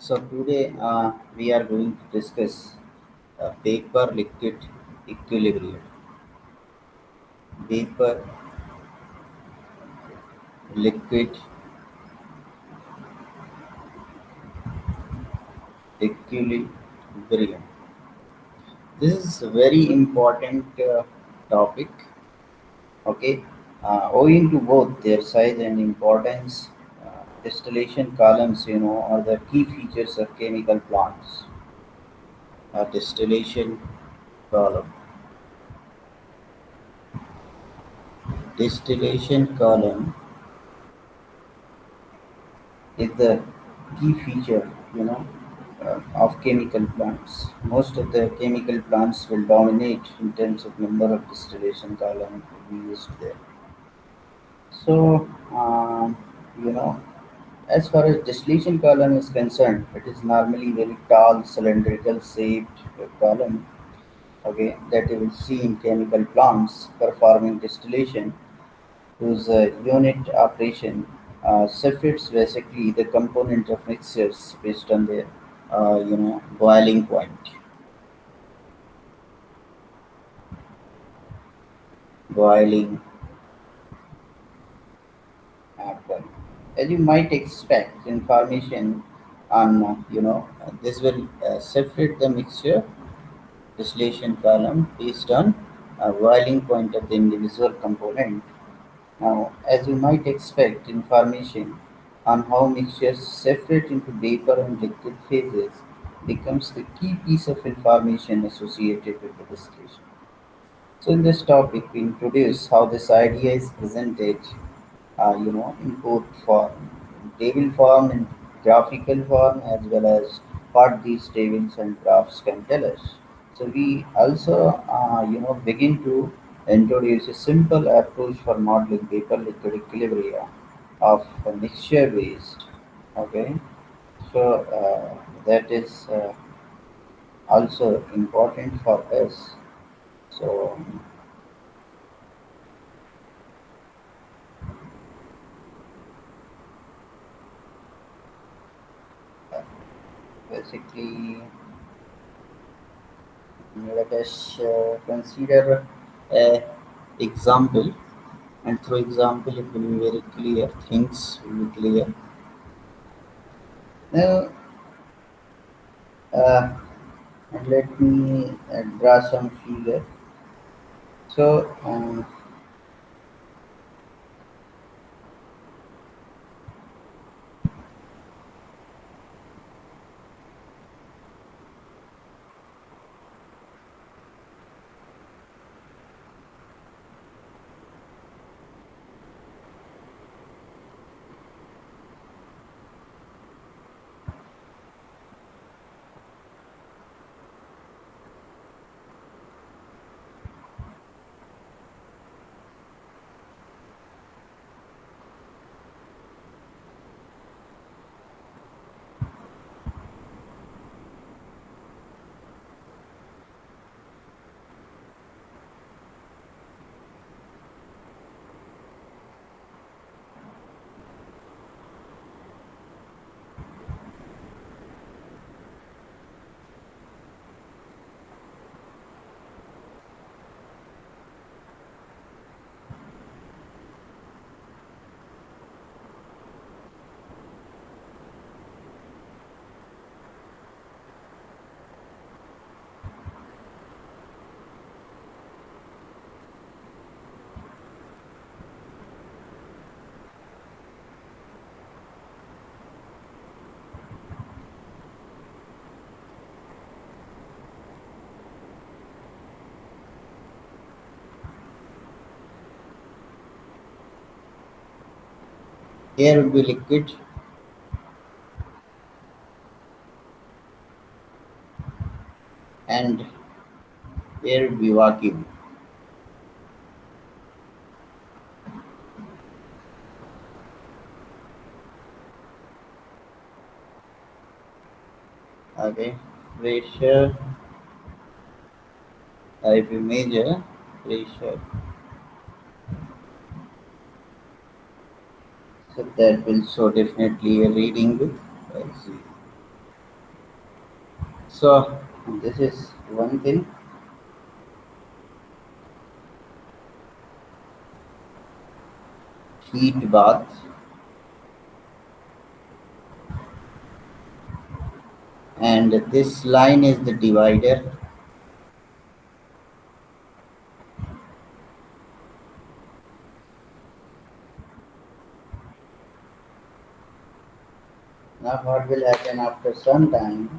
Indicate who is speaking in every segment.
Speaker 1: So today we are going to discuss vapor liquid equilibrium. Vapor liquid equilibrium. This is a very important topic. Okay, owing to both their size and importance, distillation columns, are the key features of chemical plants. A distillation column. Distillation column is the key feature, of chemical plants. Most of the chemical plants will dominate in terms of number of distillation column we used there. So, you know, as far as distillation column is concerned, it is normally very tall, cylindrical shaped column. Okay, that you will see in chemical plants performing distillation, whose unit operation separates basically the component of mixtures based on their boiling point. Boiling point. As you might expect, information on this will separate the mixture distillation column based on boiling point of the individual component. Now, as you might expect, information on how mixtures separate into vapor and liquid phases becomes the key piece of information associated with the distillation. So, in this topic, we introduce how this idea is presented, in both form, table form and graphical form, as well as what these tables and graphs can tell us. So we also, begin to introduce a simple approach for modeling vapor liquid equilibrium of a mixture waste. Okay, so that is also important for us. So basically, let us consider a example, and through example it will be very clear. Things will be clear. Now, uh, let me draw some figure. So, air will be liquid and air will be vacuum. Okay, pressure. If you measure pressure, so that will show definitely a reading with 0. So this is one thing. Heat bath, and this line is the divider. Now what will happen after some time?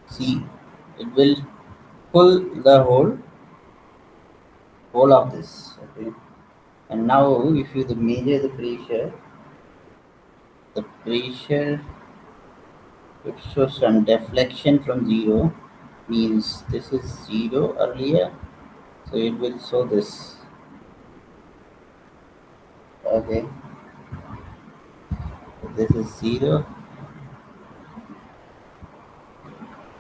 Speaker 1: See, it will pull the whole of this. Okay, and now if you measure the pressure it shows some deflection from zero, means this is zero earlier, so it will show this. Okay, so this is zero.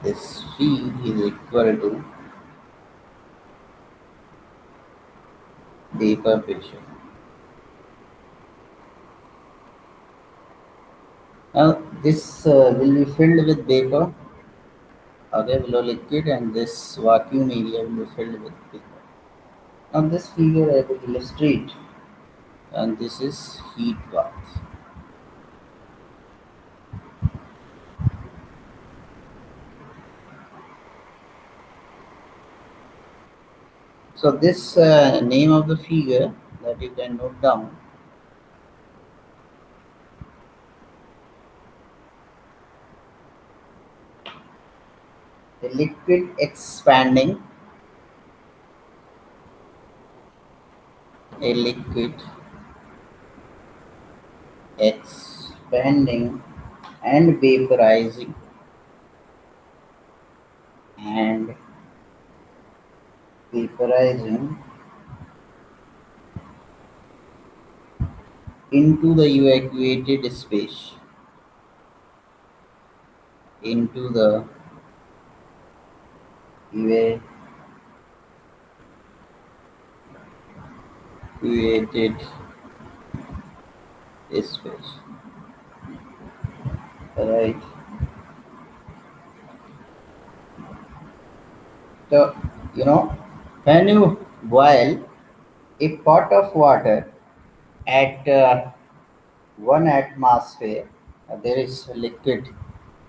Speaker 1: This V is equal to vapor pressure. Now this will be filled with vapor, okay, below liquid, and this vacuum area will be filled with vapor. Now this figure I will illustrate, and this is heat bath. So this name of the figure that you can note down, the liquid a liquid expanding and and vaporizing into the evacuated space, into the evacuated space. Right. So you know when you boil a pot of water at 1 atmosphere, there is liquid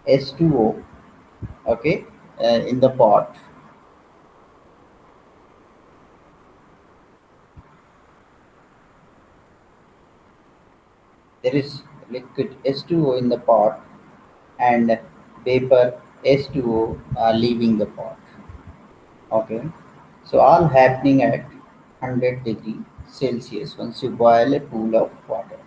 Speaker 1: H2O. Okay, in the pot. There is liquid H2O in the pot and vapor H2O leaving the pot. Okay, so all happening at 100 degree Celsius once you boil a pool of water.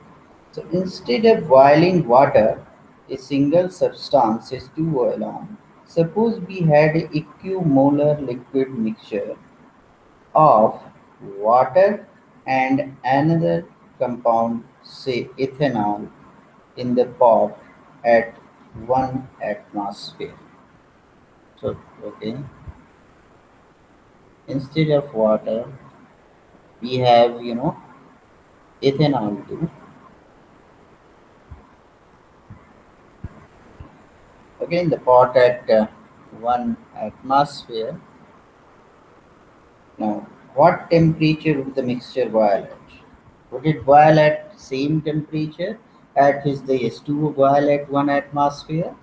Speaker 1: So instead of boiling water, a single substance H2O alone, suppose we had a equimolar liquid mixture of water and another compound, say ethanol, in the pot at 1 atmosphere. So, okay, instead of water, we have, ethanol too. Okay, in the pot at 1 atmosphere. Now, what temperature would the mixture boil at? Would it boil at same temperature at is the H2O boil at 1 atmosphere?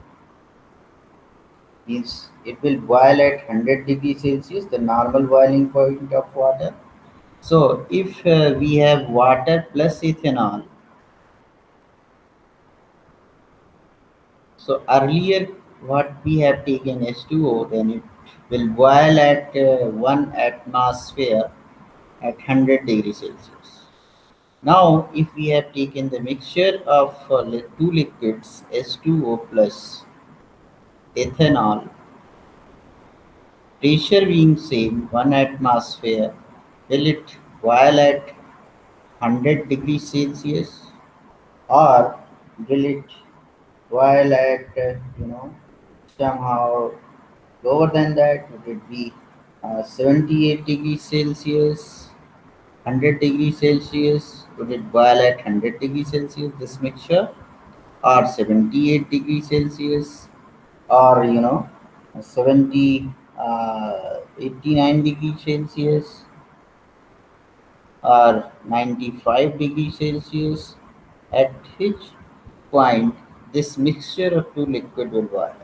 Speaker 1: Means it will boil at 100 degrees Celsius, the normal boiling point of water. So if we have water plus ethanol, so earlier what we have taken H2O, then it will boil at 1 atmosphere at 100 degrees Celsius. Now, if we have taken the mixture of two liquids, H2O plus ethanol, pressure being same, 1 atmosphere, will it boil at 100 degrees Celsius or will it boil at, somehow lower than that? Would it be 78 degrees Celsius, 100 degrees Celsius? Would it boil at 100 degrees Celsius, this mixture? Or 78 degrees Celsius, or 70 89 degrees Celsius, or 95 degrees Celsius, at which point this mixture of two liquid will boil.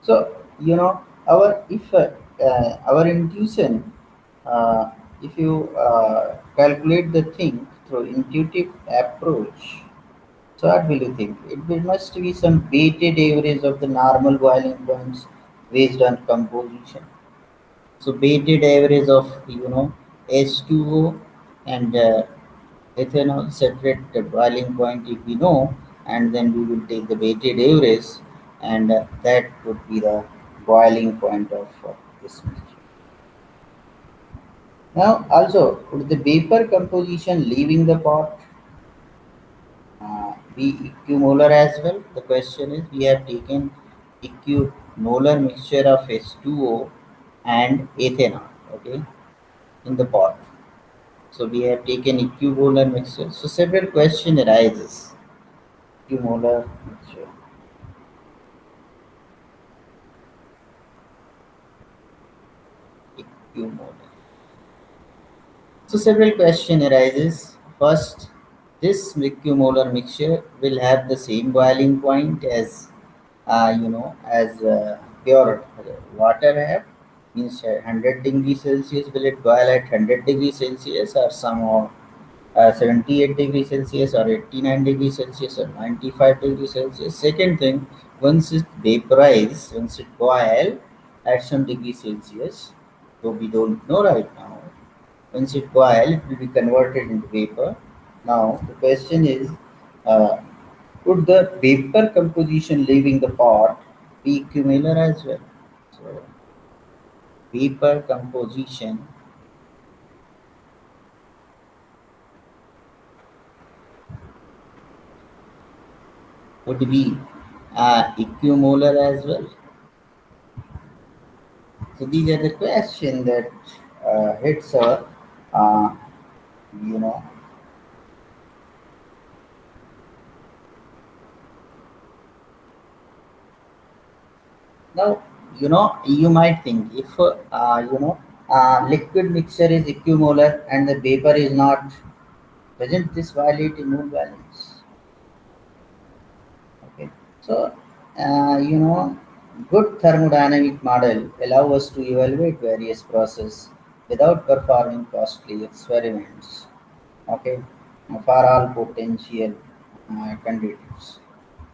Speaker 1: So our if our intuition, uh, if you calculate the thing through intuitive approach. So what will you think? It will must be some weighted average of the normal boiling points based on composition. So weighted average of H2O and ethanol separate the boiling point if we know, and then we will take the weighted average, and that would be the boiling point of this mixture. Now also, would the vapor composition leaving the pot be equimolar as well? The question is, we have taken equimolar mixture of H2O and ethanol, okay, in the pot. So we have taken equimolar mixture. So several question arises. Equimolar mixture. Equimolar. So several question arises. First, this equimolar mixture will have the same boiling point as as pure water have, means 100 degrees Celsius. Will it boil at 100 degrees Celsius or somehow 78 degrees Celsius or 89 degrees Celsius or 95 degrees Celsius? Second thing, once it vaporize, once it boil at some degree Celsius, so we don't know right now. Once it boil, it will be converted into vapor. Now the question is, uh, would the vapor composition leaving the pot be equimolar as well? So vapor composition would be equimolar as well. So these are the questions that hits our, uh, you know. Now, you might think if liquid mixture is equimolar and the vapor is not, doesn't this violate mole balance? Okay. So, good thermodynamic model allow us to evaluate various process without performing costly experiments. Okay, for all potential candidates.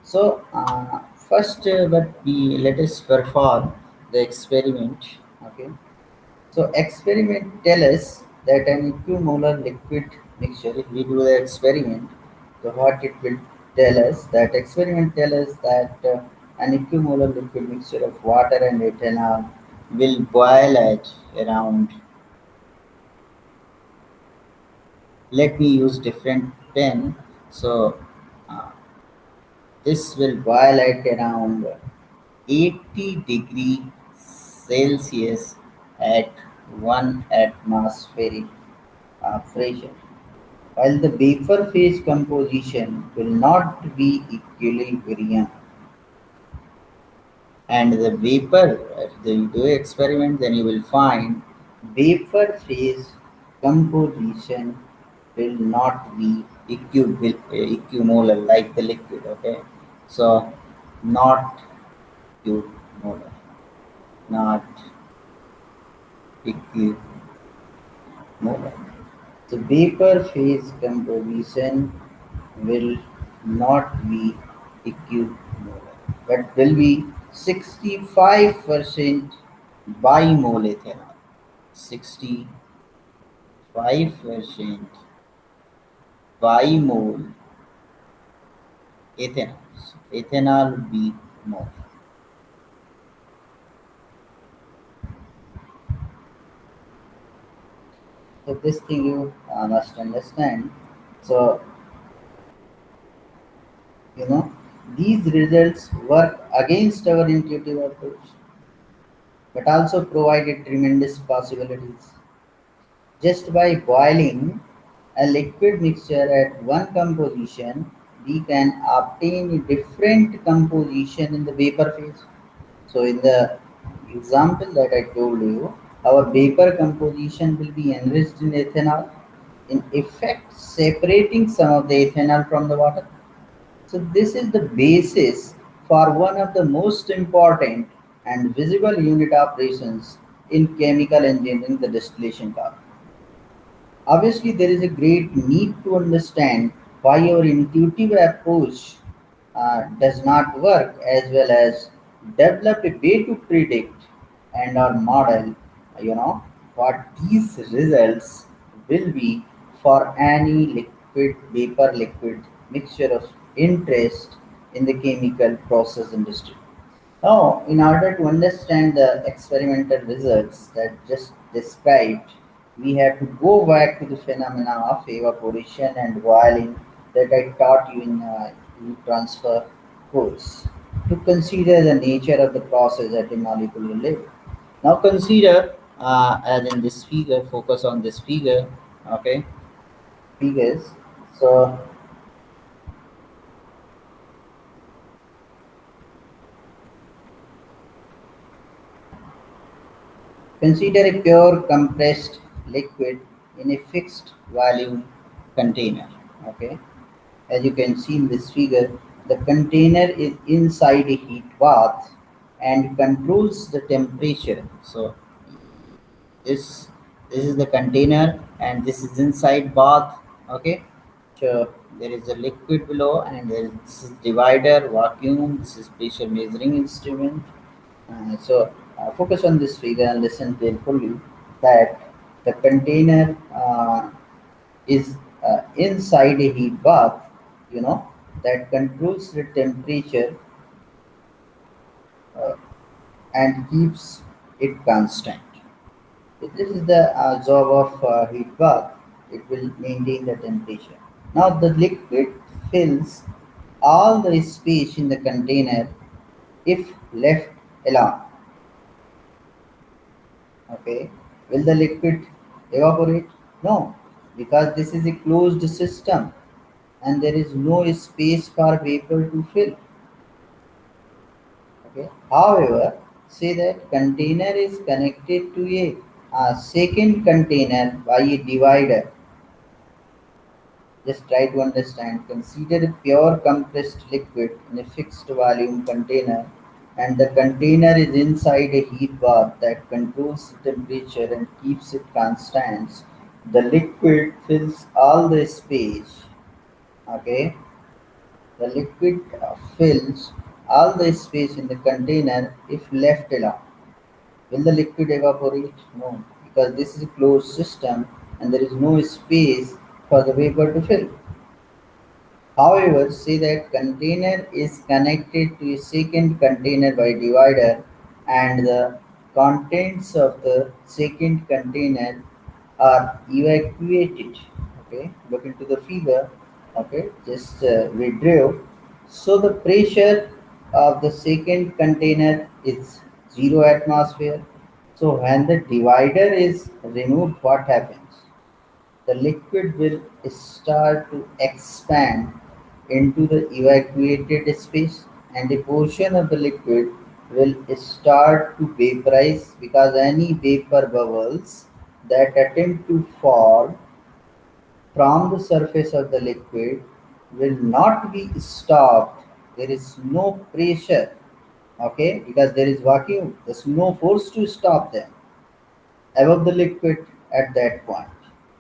Speaker 1: So, first, but we let us perform the experiment. Okay, so experiment tell us that an equimolar liquid mixture, if we do the experiment, so what it will tell us, that experiment tell us that an equimolar liquid mixture of water and ethanol will boil at around, let me use different pen. So uh, this will boil at around 80 degree Celsius at 1 atmospheric pressure. While the vapor phase composition will not be equilibrium, And the vapor, if you do experiment, then you will find vapor phase composition will not be equimolar like the liquid. Okay, so not equimolar, not equimolar. The vapor phase composition will not be equimolar, but will be 65% bimole ethanol. 65% bimole ethanol. So ethanol will be more. So this thing you must understand. So you know these results work against our intuitive approach, but also provided tremendous possibilities. Just by boiling a liquid mixture at one composition, we can obtain a different composition in the vapor phase. So, in the example that I told you, our vapor composition will be enriched in ethanol, in effect separating some of the ethanol from the water. So, this is the basis for one of the most important and visible unit operations in chemical engineering, the distillation column. Obviously, there is a great need to understand why our intuitive approach does not work, as well as develop a way to predict and or model, you know, what these results will be for any liquid, vapor, liquid mixture of interest in the chemical process industry. Now, in order to understand the experimental results that just described, we have to go back to the phenomena of evaporation and boiling that I taught you in heat transfer course to consider the nature of the process at a molecular level. Now, consider as in this figure, focus on this figure, okay? Figures. So, consider a pure compressed liquid in a fixed volume container. Okay, as you can see in this figure, the container is inside a heat bath and controls the temperature. So this this is the container and this is inside bath. Okay, so there is a liquid below and this is divider, vacuum. This is pressure measuring instrument. Focus on this figure and listen carefully that the container is inside a heat bath, you know, that controls the temperature uh, and keeps it constant. So this is the job of heat bath. It will maintain the temperature. Now the liquid fills all the space in the container if left alone. Okay. Will the liquid evaporate? No, because this is a closed system and there is no space for vapor to fill. Okay. However, say that container is connected to a second container by a divider. Just try to understand. Consider a pure compressed liquid in a fixed volume container, and the container is inside a heat bath that controls the temperature and keeps it constant. The liquid fills all the space. Okay, the liquid fills all the space in the container if left alone. Will the liquid evaporate? No, because this is a closed system and there is no space for the vapor to fill. However, say that container is connected to a second container by divider and the contents of the second container are evacuated. Okay, look into the figure. Okay, just withdrew. So the pressure of the second container is 0 atmosphere. So when the divider is removed, what happens? The liquid will start to expand into the evacuated space and a portion of the liquid will start to vaporize because any vapor bubbles that attempt to form from the surface of the liquid will not be stopped. There is no pressure, okay, because there is vacuum. There's no force to stop them above the liquid at that point.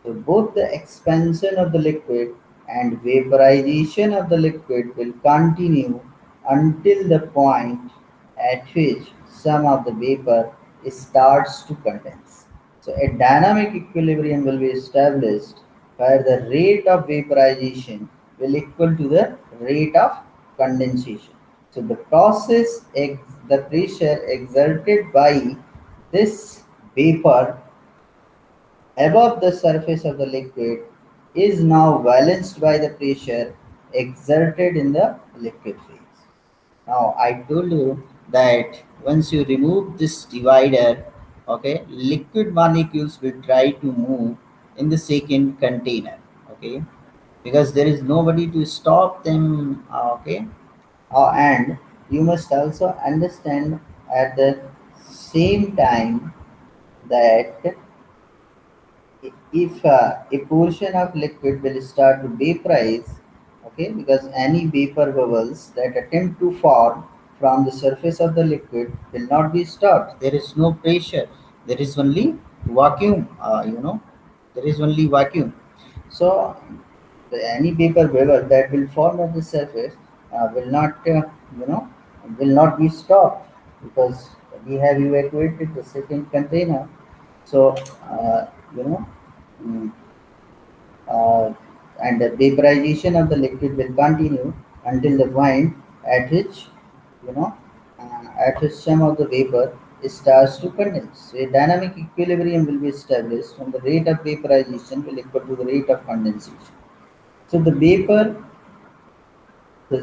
Speaker 1: So both the expansion of the liquid and vaporization of the liquid will continue until the point at which some of the vapor starts to condense. So a dynamic equilibrium will be established where the rate of vaporization will equal to the rate of condensation. So the pressure exerted by this vapor above the surface of the liquid is now balanced by the pressure exerted in the liquid phase. Now I told you that once you remove this divider, okay, liquid molecules will try to move in the second container, okay, because there is nobody to stop them, okay, and you must also understand at the same time that if a portion of liquid will start to vaporize, okay, because any vapor bubbles that attempt to form from the surface of the liquid will not be stopped. There is no pressure, there is only vacuum, there is only vacuum. So any vapor bubble that will form at the surface will not you know will not be stopped because we have evacuated the second container. So uh, you know mm, uh, and the vaporization of the liquid will continue until the point at which you know at which some of the vapor starts to condense. So a dynamic equilibrium will be established when the rate of vaporization will equal to the rate of condensation. So the vapor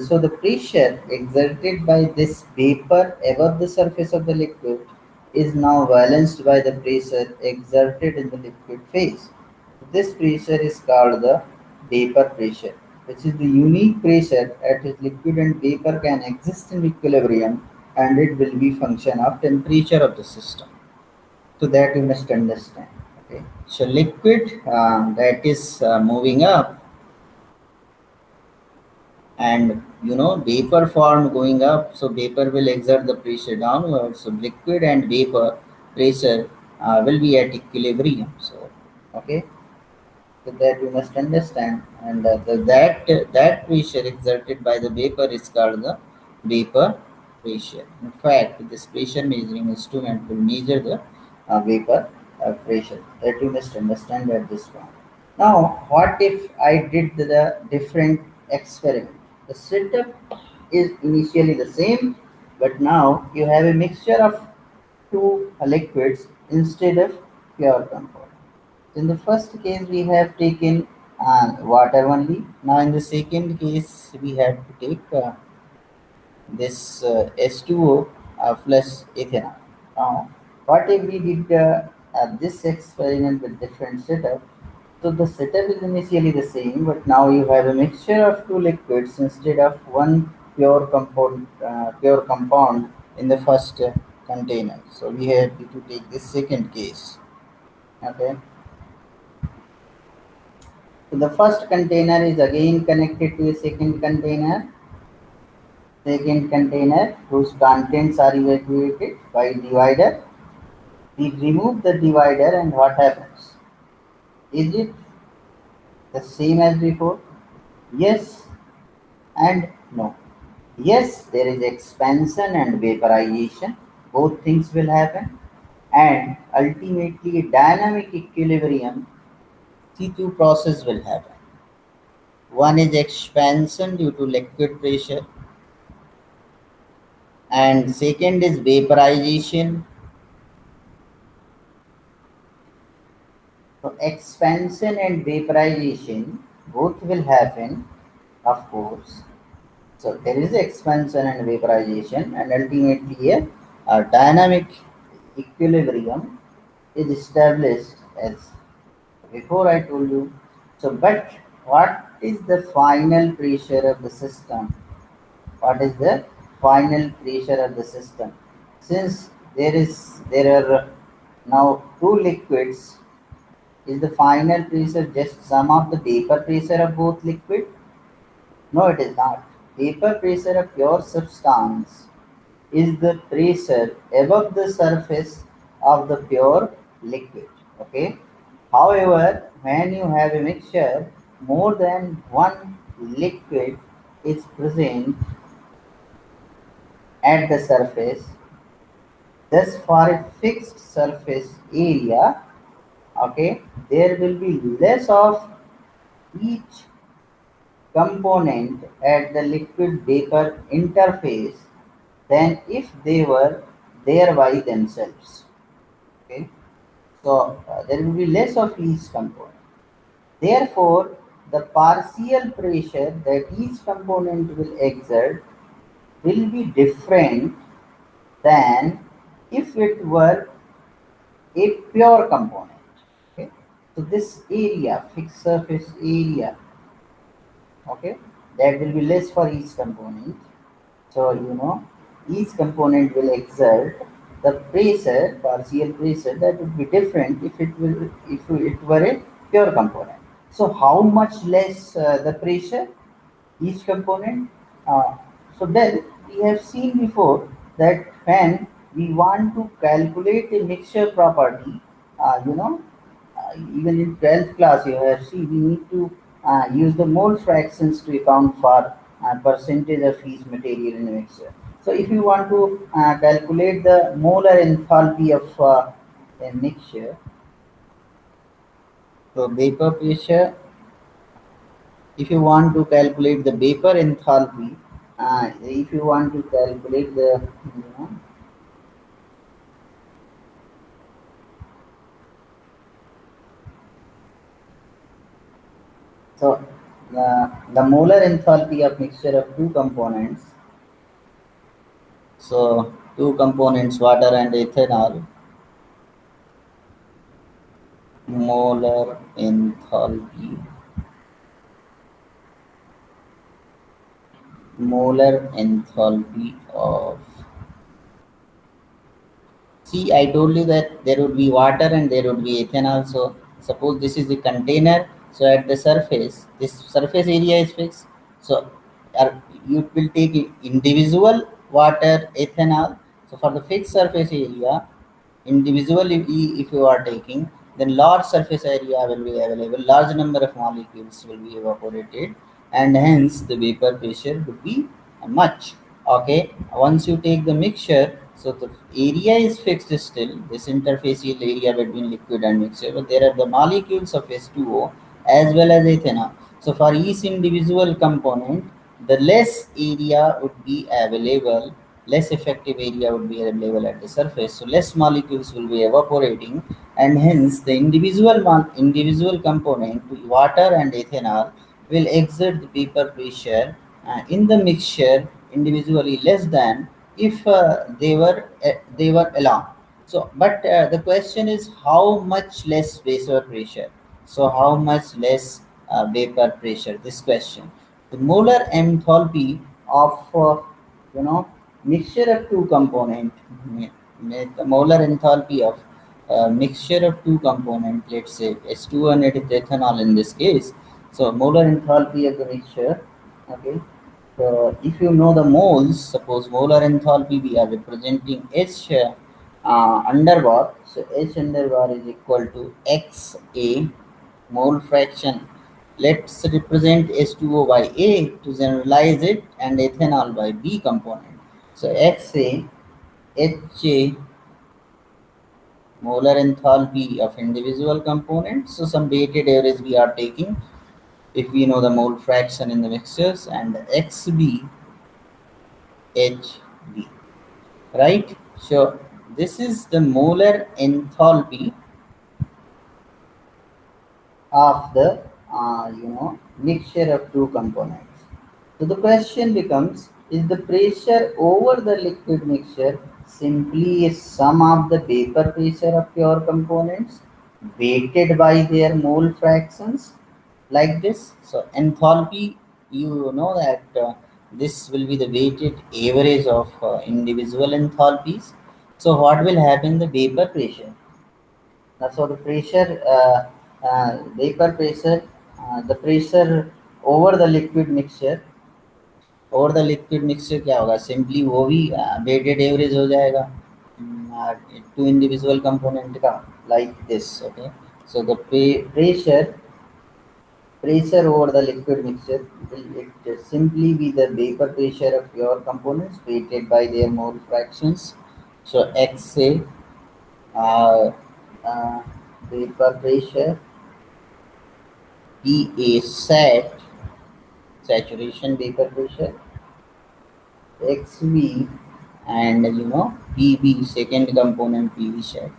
Speaker 1: so the pressure exerted by this vapor above the surface of the liquid is now balanced by the pressure exerted in the liquid phase. This pressure is called the vapor pressure, which is the unique pressure at which liquid and vapor can exist in equilibrium, and it will be function of temperature of the system. So that you must understand. Okay. So liquid that is moving up, and vapor form going up, so vapor will exert the pressure downwards, so liquid and vapor pressure will be at equilibrium. So okay, so that you must understand, and that pressure exerted by the vapor is called the vapor pressure. In fact, this pressure measuring instrument will measure the vapor pressure. That you must understand at this point. Now what if I did the different experiment? The setup is initially the same, but now you have a mixture of two liquids instead of pure compound. In the first case, we have taken water only. Now, in the second case, we have to take this H2O plus ethanol. Now, what if we did this experiment with different setup? So the setup is initially the same, but now you have a mixture of two liquids instead of one pure compound in the first container. So we have to take this second case. Okay. So the first container is again connected to a second container whose contents are evacuated by divider. We remove the divider and what happens? Is it the same as before? Yes and no. Yes, there is expansion and vaporization. Both things will happen, and ultimately dynamic equilibrium C2 process will happen. One is expansion due to liquid pressure, and second is vaporization. So expansion and vaporization both will happen, of course. So there is expansion and vaporization, and ultimately a dynamic equilibrium is established as before I told you. So, but what is the final pressure of the system? What is the final pressure of the system? Since there are now two liquids, is the final pressure just sum of the vapor pressure of both liquid? No, it is not. Vapor pressure of pure substance is the pressure above the surface of the pure liquid. Okay. However, when you have a mixture, more than one liquid is present at the surface. Thus, for a fixed surface area, okay, there will be less of each component at the liquid vapor interface than if they were there by themselves. Okay, so there will be less of each component. Therefore, the partial pressure that each component will exert will be different than if it were a pure component. Okay, so this area, fixed surface area, okay, that will be less for each component. So each component will exert the pressure, partial pressure, that would be different if it were a pure component. So how much less the pressure each component? Uh, so then we have seen before that when we want to calculate a mixture property, even in 12th class you have seen we need to use the mole fractions to account for percentage of each material in a mixture. So if you want to calculate the molar enthalpy of a mixture, so vapor pressure, if you want to calculate the vapor enthalpy, if you want to calculate the you know, so the molar enthalpy of mixture of two components, so two components, water and ethanol, molar enthalpy, molar enthalpy of, see, I told you that there would be water and there would be ethanol. So suppose this is the container. So at the surface, this surface area is fixed. So you will take individual water, ethanol. So for the fixed surface area, individual if you are taking, then large surface area will be available. Large number of molecules will be evaporated, and hence the vapor pressure would be much. Okay, once you take the mixture, so the area is fixed still, this interfacial area between liquid and mixture, but there are the molecules of H2O as well as ethanol. So for each individual component, the less area would be available, less effective area would be available at the surface. So less molecules will be evaporating, and hence the individual component, water and ethanol, will exert the vapor pressure in the mixture individually less than if they were alone. So but the question is how much less vapor pressure, so how much less vapor pressure, this question. The molar enthalpy of you know mixture of two component, the molar enthalpy of mixture of two component, let's say H2 and ethanol in this case. So molar enthalpy of the mixture, okay. So if you know the moles, suppose molar enthalpy we are representing H under bar. So H under bar is equal to XA mole fraction. Let's represent H2O by A to generalize it, and ethanol by B component. So XA, HA molar enthalpy of individual components. So some weighted average we are taking if we know the mole fraction in the mixtures, and XB, HB, right? So this is the molar enthalpy of the mixture of two components. So the question becomes: is the pressure over the liquid mixture simply a sum of the vapor pressure of pure components weighted by their mole fractions, like this? So enthalpy, you know that this will be the weighted average of individual enthalpies. So what will happen? The vapor pressure. So the pressure, vapor pressure, the pressure over the liquid mixture, over the liquid mixture क्या होगा? Simply वो भी weighted average हो जाएगा two individual component का, like this. Okay. So the pressure over the liquid mixture will it simply be the vapor pressure of your components weighted by their mole fractions. So X say uh, uh, vapor pressure, P A sat, saturation vapor pressure, XV, and PV, second component PV sat.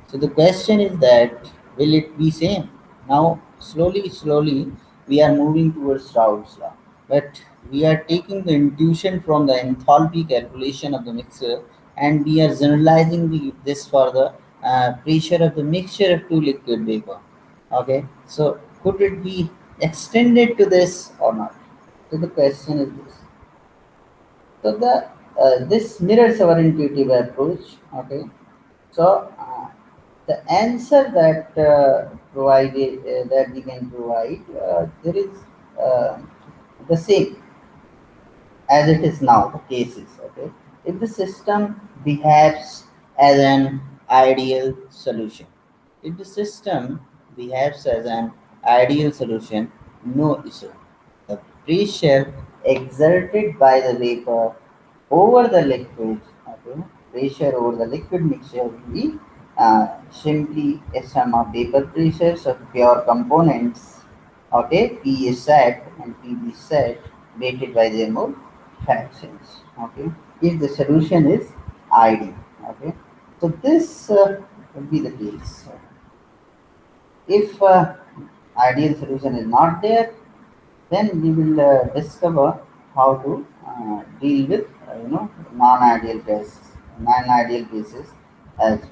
Speaker 1: So the question is that will it be same? Now slowly we are moving towards Raoult's law, but we are taking the intuition from the enthalpy calculation of the mixture, and we are generalizing this for the pressure of the mixture of two liquid vapor. Okay, so could it be extended to this or not? So the question is this. So the this mirrors our intuitive approach. Okay, so the answer that provided that we can provide there is uh, the same as it is now the case is. Okay, if the system behaves as an ideal solution, if the system behaves as an ideal solution, no issue. The pressure exerted by the vapor over the liquid, okay, pressure over the liquid mixture will be simply a sum of vapor pressures of pure components, okay, P is set and PB set, weighted by their mole fractions, okay, if the solution is ideal, okay. So this will be the case. If ideal solution is not there, then we will discover how to deal with non-ideal cases as well.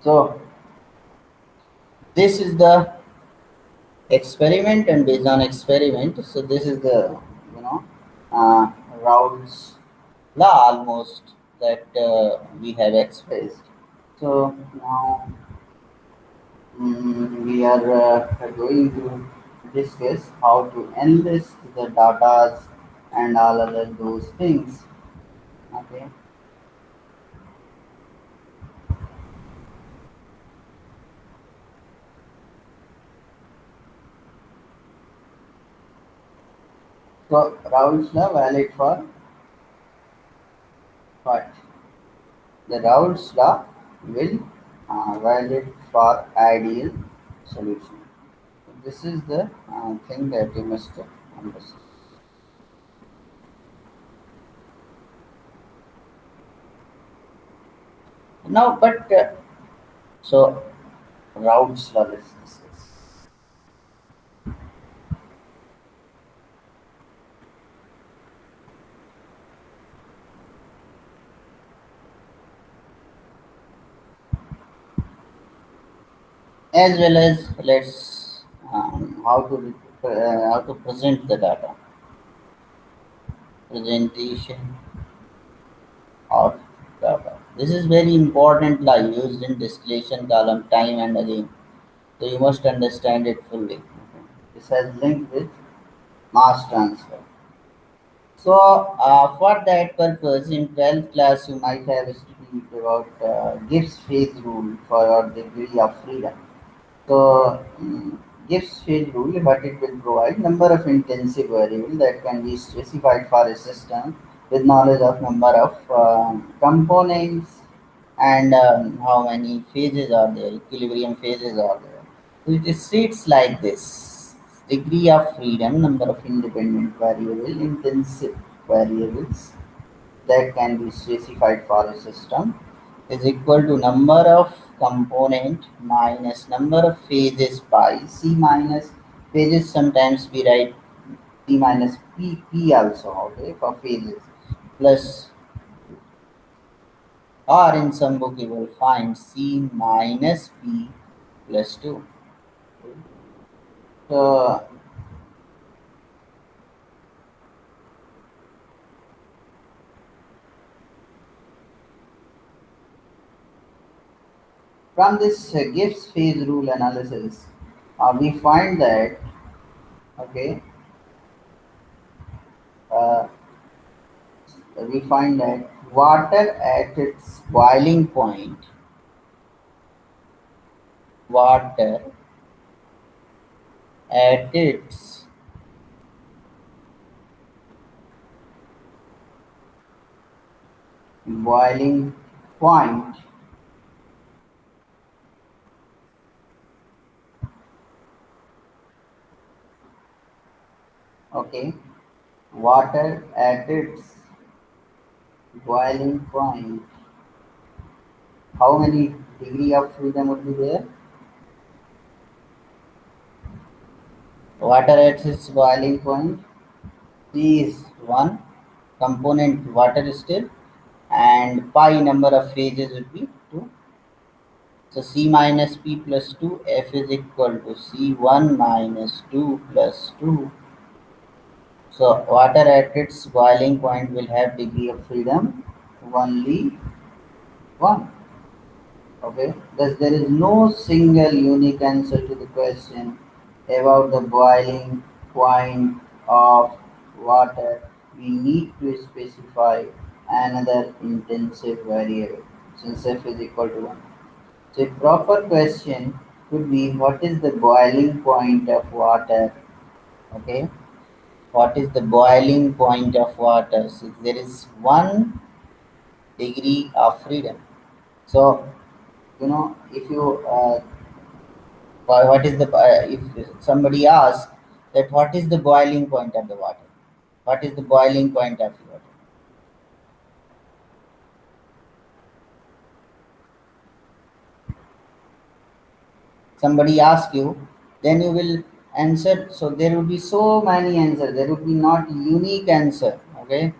Speaker 1: So this is the experiment, and based on experiment, so this is the you know uh, Raoult's law almost that we have expressed. So now we are going to discuss how to enlist the data and all other those things. Okay. So Raoult's law valid for what? The Raoult's law will valid for ideal solution. This is the thing that you must understand. Now, but so Raoult's law, let's discuss. As well as let's how to present the data, presentation of data. This is very important law used in distillation column time and again. So you must understand it fully. Okay. This has linked with mass transfer. So for that purpose, in 12th class, you might have studied about Gibbs phase rule for your degree of freedom. So Gibbs phase rule, but it will provide number of intensive variables that can be specified for a system with knowledge of number of components and how many phases are there, equilibrium phases are there. So it states like this: degree of freedom, number of independent variable, intensive variables that can be specified for a system is equal to number of component minus number of phases pi. C minus phases, sometimes we write P minus P also, okay, for phases, plus, or in some book you will find C minus P plus 2. So from this Gibbs phase rule analysis, we find that, okay, uh, we find that water at its boiling point, water at its boiling point, okay, water at its boiling point, how many degree of freedom would be there? Water at its boiling point, C is 1, component water still, and pi number of phases would be 2. So C minus P plus 2, F is equal to C1 minus 2 plus 2. So water at its boiling point will have degree of freedom only 1. Okay, thus there is no single unique answer to the question about the boiling point of water. We need to specify another intensive variable since F is equal to 1. So a proper question could be what is the boiling point of water? Okay, what is the boiling point of water? So there is 1 degree of freedom. So if you what is the if somebody asks that what is the boiling point of the water? What is the boiling point of the water? Somebody asks you, then you will answer. So there will be so many answers. There will be not unique answer. Okay,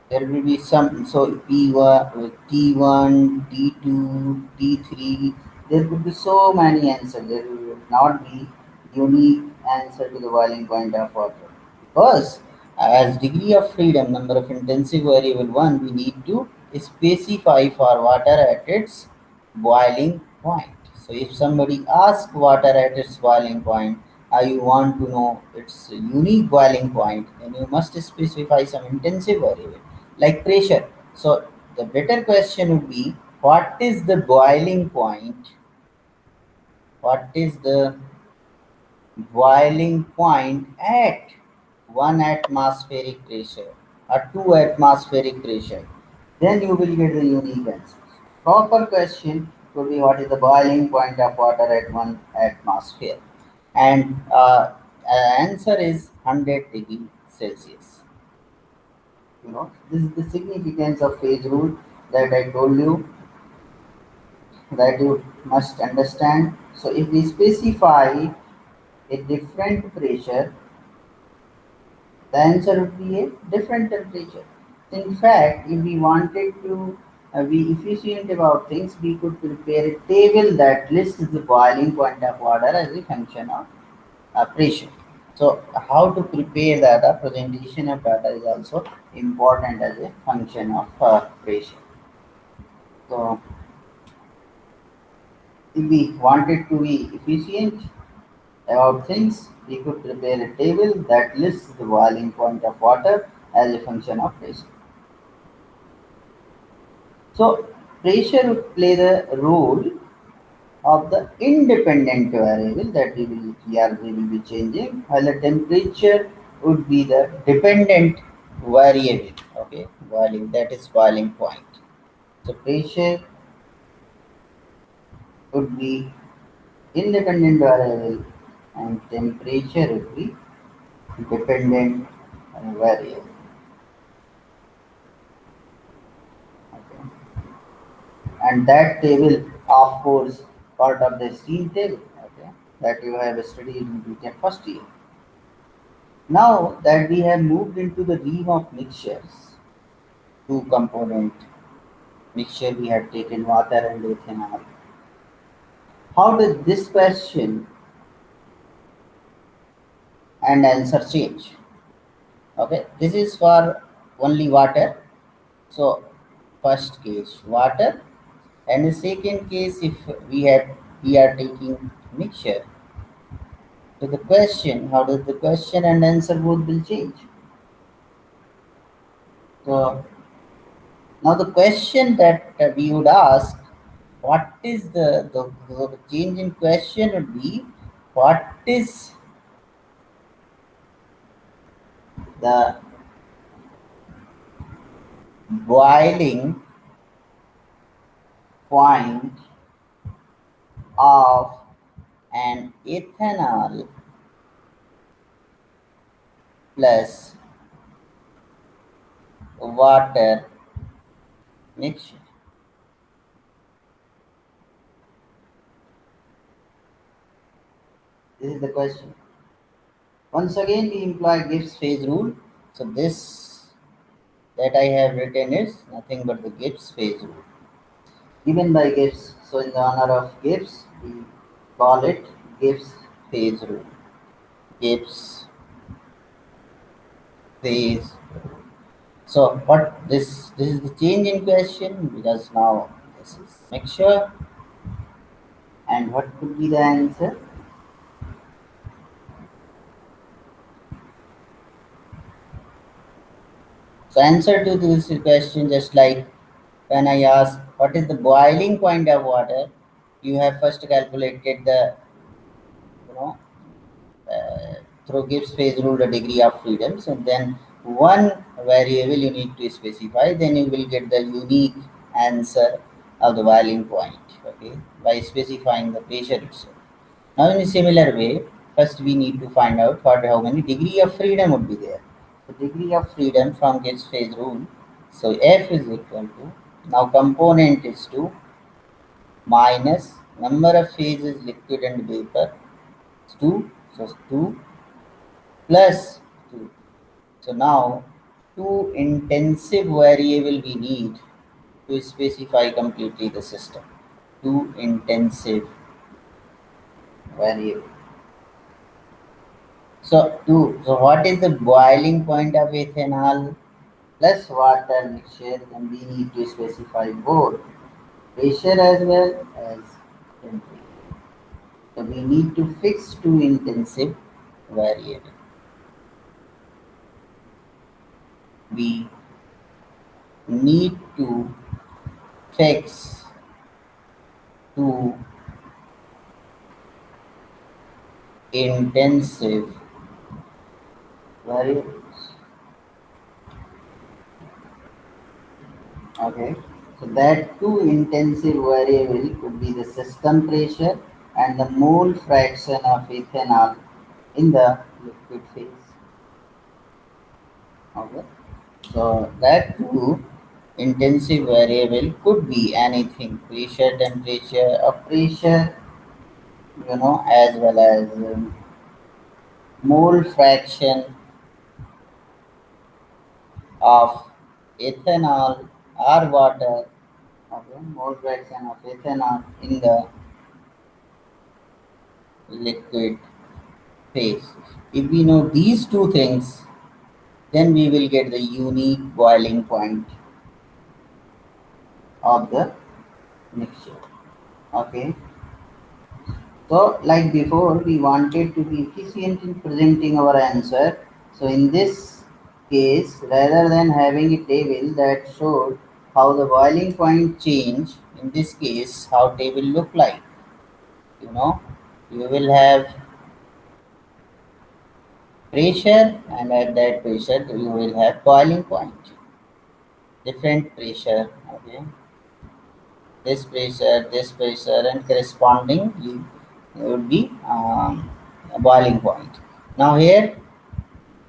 Speaker 1: there will be some. So P1, T1, T2, T3. There could be so many answers. There will not be unique answer to the boiling point of water. Because as degree of freedom, number of intensive variable 1, we need to specify for water at its boiling point. So if somebody asks water at its boiling point, you want to know its unique boiling point, then you must specify some intensive variable like pressure. So the better question would be what is the boiling point? What is the boiling point at 1 atmospheric pressure or 2 atmospheric pressure? Then you will get the unique answers. Proper question could be what is the boiling point of water at 1 atmosphere? And answer is 100 degree Celsius. This is the significance of phase rule that I told you that you must understand. So if we specify a different pressure, the answer would be a different temperature. In fact, if we wanted to be efficient about things, we could prepare a table that lists the boiling point of water as a function of pressure. So, how to prepare data, presentation of data is also important as a function of pressure. So, if we wanted to be efficient about things, we could prepare a table that lists the boiling point of water as a function of pressure. So pressure would play the role of the independent variable that we will be changing, while the temperature would be the dependent variable. Okay, boiling, that is boiling point. So pressure would be independent variable and temperature would be dependent variable. Okay. and that table, of course, part of the steam table, okay, that you have studied in BTech first year. Now that we have moved into the realm of mixtures, two component mixture, we have taken water and ethanol. How does this question and answer change? Okay, this is for only water. So first case water, and the second case if we are taking mixture. So the question, how does the question and answer both will change? So now the question that we would ask, what is the change in question would be, what is the boiling point of an ethanol plus water mixture? This is the question. Once again, we employ Gibbs phase rule. So this that I have written is nothing but the Gibbs phase rule given by Gibbs. So in the honor of Gibbs, we call it Gibbs phase rule. Gibbs phase. So what this is the change in question because now this is mixture, and what could be the answer? So answer to this question, just like when I ask what is the boiling point of water, you have first calculated the, you know, uh, through Gibbs phase rule the degree of freedoms, and then one variable you need to specify, then you will get the unique answer of the boiling point, okay, by specifying the pressure itself. Now in a similar way, first we need to find out what how many degree of freedom would be there. The degree of freedom from Gibbs phase rule, so F is equal to, now component is 2 minus number of phases liquid and vapor is 2, so 2 plus 2. So now two intensive variable we need to specify completely the system. Two intensive variable. So two. So what is the boiling point of ethanol plus water mixture? And we need to specify both pressure as well as temperature. So we need to fix two intensive variable. We need to fix two intensive variables. Okay, so that two intensive variable could be the system pressure and the mole fraction of ethanol in the liquid phase. Okay, so that two intensive variable could be anything: pressure, temperature, or pressure, as well as mole fraction of ethanol or water. Okay, mole fraction of ethanol in the liquid phase. If we know these two things, then we will get the unique boiling point of the mixture. Okay, so like before, we wanted to be efficient in presenting our answer. So in this case, rather than having a table that showed how the boiling point change, in this case, how table look like, you know, you will have pressure, and at that pressure you will have boiling point, different pressure. Okay, this pressure, and correspondingly would be a boiling point. Now here,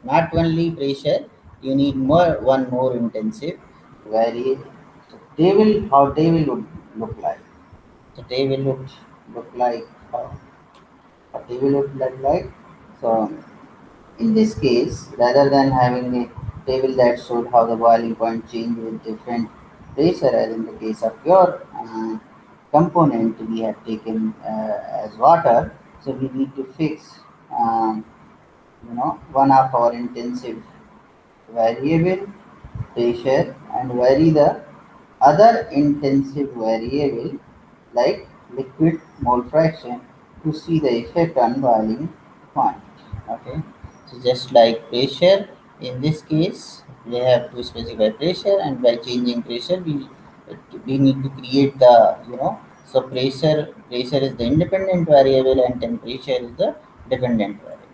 Speaker 1: not only pressure, you need one more intensive variable. So table, how table would look like? So they will look like what they will look like. So in this case, rather than having a table that showed how the boiling point changed with different pressure, as in the case of your component we have taken as water, so we need to fix one of our intensive variable pressure and vary the other intensive variable like liquid mole fraction to see the effect on boiling point. Okay, so just like pressure, in this case we have to specify pressure, and by changing pressure we need to create the so pressure is the independent variable and temperature is the dependent variable.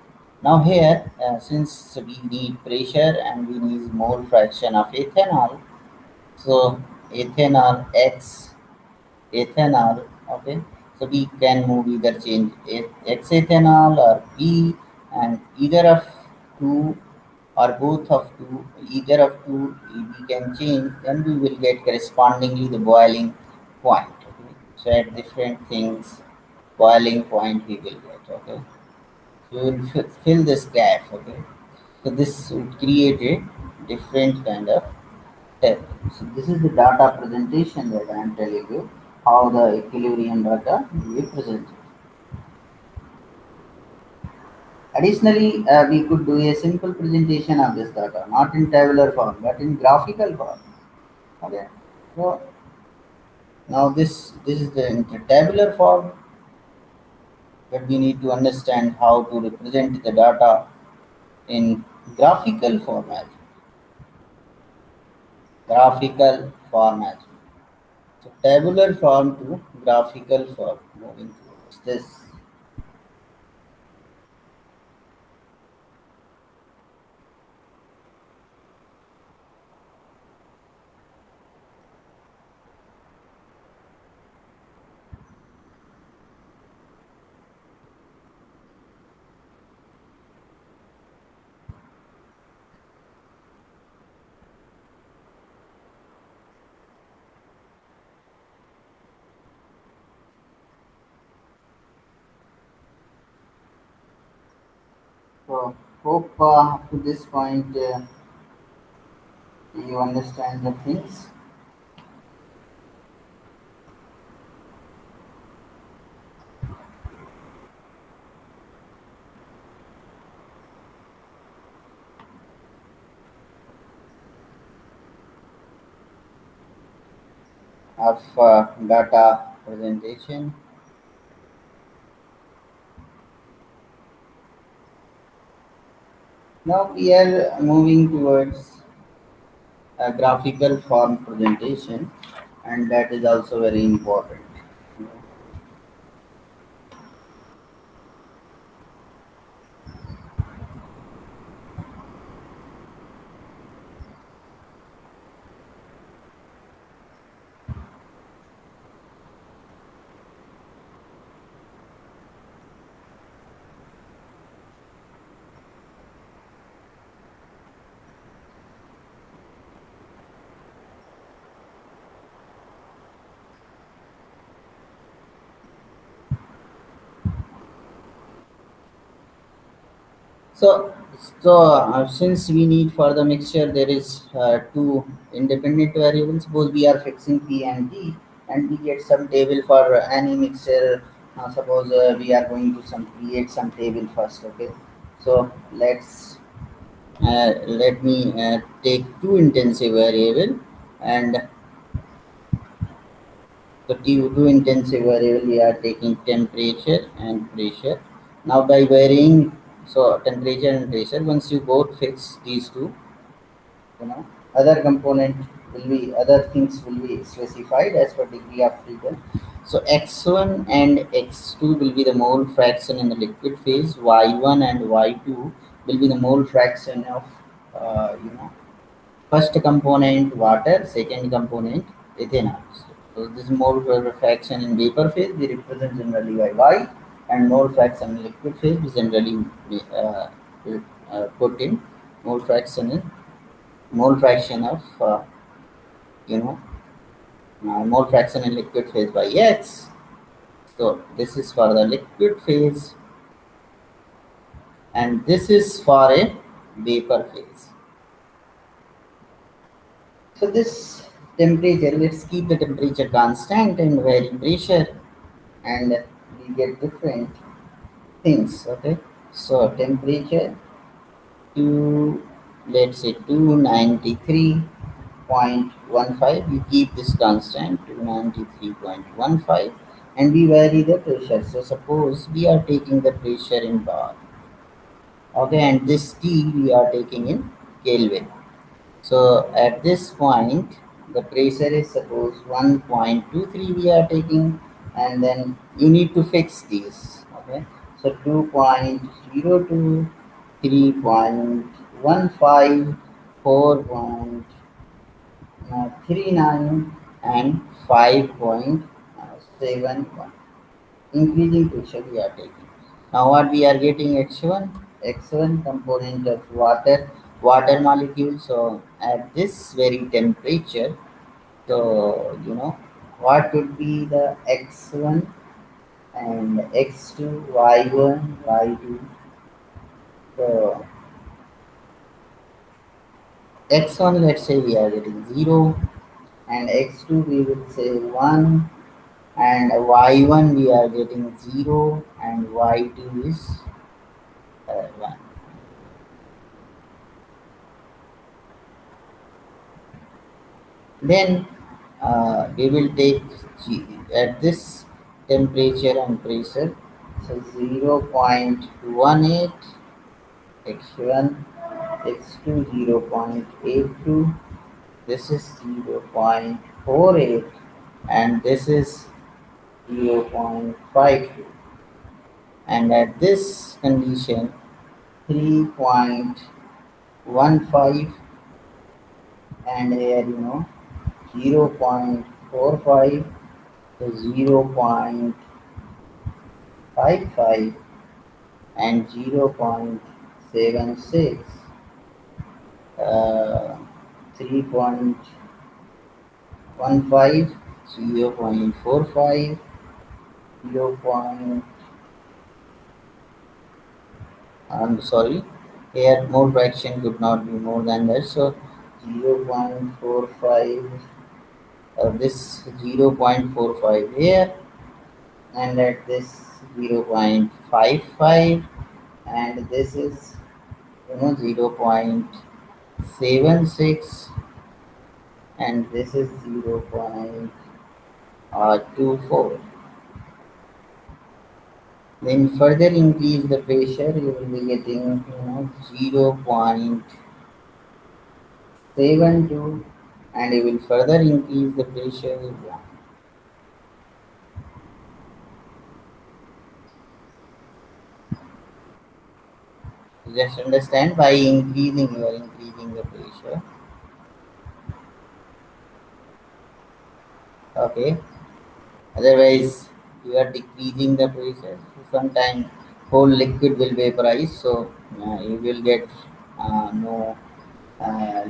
Speaker 1: Now here, since we need pressure and we need mole fraction of ethanol, so ethanol X ethanol, okay. So we can move either change X ethanol or P, and either of two or both of two, either of two we can change, then we will get correspondingly the boiling point. Okay. So at different things, boiling point we will get. Okay. So we will fill this gap. Okay. So this would create a different kind of table. So this is the data presentation that I am telling you how the equilibrium data will be presented. Additionally, we could do a simple presentation of this data, not in tabular form, but in graphical form. Okay. So now this is the tabular form, but we need to understand how to represent the data in graphical format. Graphical format. So tabular form to graphical form. Moving towards this. So hope up to this point you understand the things. Of data presentation. Now we are moving towards a graphical form presentation, and that is also very important. So, since we need for the mixture, there is two independent variables. Suppose we are fixing P and D, and we get some table for any mixture. Suppose we are going to some create some table first. Okay, so let me take two intensive variable, and the two intensive variable we are taking temperature and pressure. Now by varying so temperature and pressure, once you both fix these two, other component will be other things will be specified as per degree of freedom. So x1 and x2 will be the mole fraction in the liquid phase, y1 and y2 will be the mole fraction of first component water, second component ethanol. So this mole fraction in vapor phase we represent generally by y, and mole fraction in liquid phase we generally uh, put in mole fraction in mole fraction of you know mole fraction in liquid phase by x. So this is for the liquid phase, and this is for a vapor phase. So this temperature, let's keep the temperature constant and vary pressure, and we get different things. Okay, so temperature to, let's say, 293.15, we keep this constant 293.15, and we vary the pressure. So suppose we are taking the pressure in bar, okay, and this T we are taking in Kelvin. So at this point, the pressure is suppose 1.23 we are taking, and then you need to fix these. Okay, so 2.02, 3.15, 4.39, and 5.71. Increasing pressure we are taking. Now what we are getting, X1, X1 component of water molecule. So at this very temperature, so what would be the X1 and X2, Y1, Y2. So X1, let's say we are getting 0, and X2 we will say 1, and Y1 we are getting 0, and Y2 is 1. Then we will take at this temperature and pressure. So 0.18 x1, x2 0.82, this is 0.48, and this is 0.52. And at this condition 3.15, and here 0.45 to 0.55 and 0.76, uh, 3.15, 0.45, 0. I'm sorry, here more fraction could not be more than that. So 0.45, this 0.45 here, and at this 0.55, and this is 0.76, and this is 0.24. Then further increase the pressure, you will be getting 0.72, and you will further increase the pressure. Just understand, by increasing, you are increasing the pressure. Okay, otherwise you are decreasing the pressure. So sometimes whole liquid will vaporize, so you will get no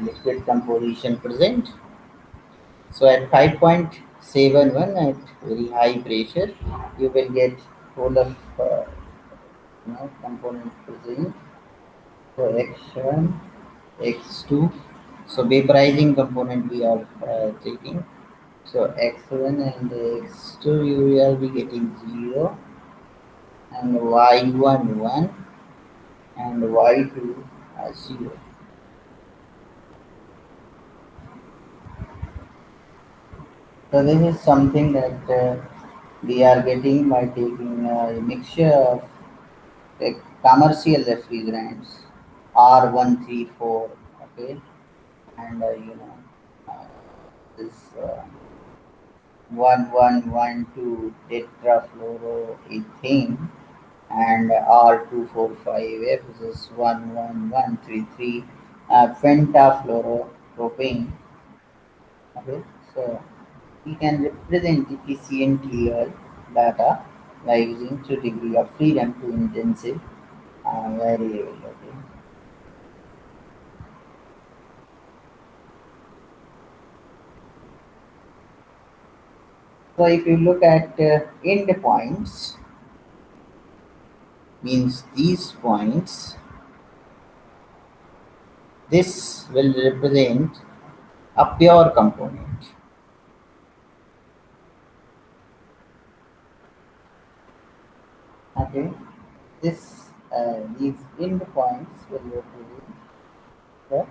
Speaker 1: liquid composition present. So at 5.71, at very high pressure, you will get whole of component present. So X1, X2. So vaporizing component we are taking. So X1 and X2 you will be getting 0, and Y1 1, and Y2 0. So this is something that we are getting by taking a mixture of like commercial refrigerants R134, okay, and uh, this 1112 tetrafluoroethane, and R245F, this is 11133 pentafluoropropane. Okay, so we can represent efficiently data by using 2 degree of freedom to intensive variable. Okay. So if you look at end points, means these points, this will represent a pure component. Okay, this these end points will represent the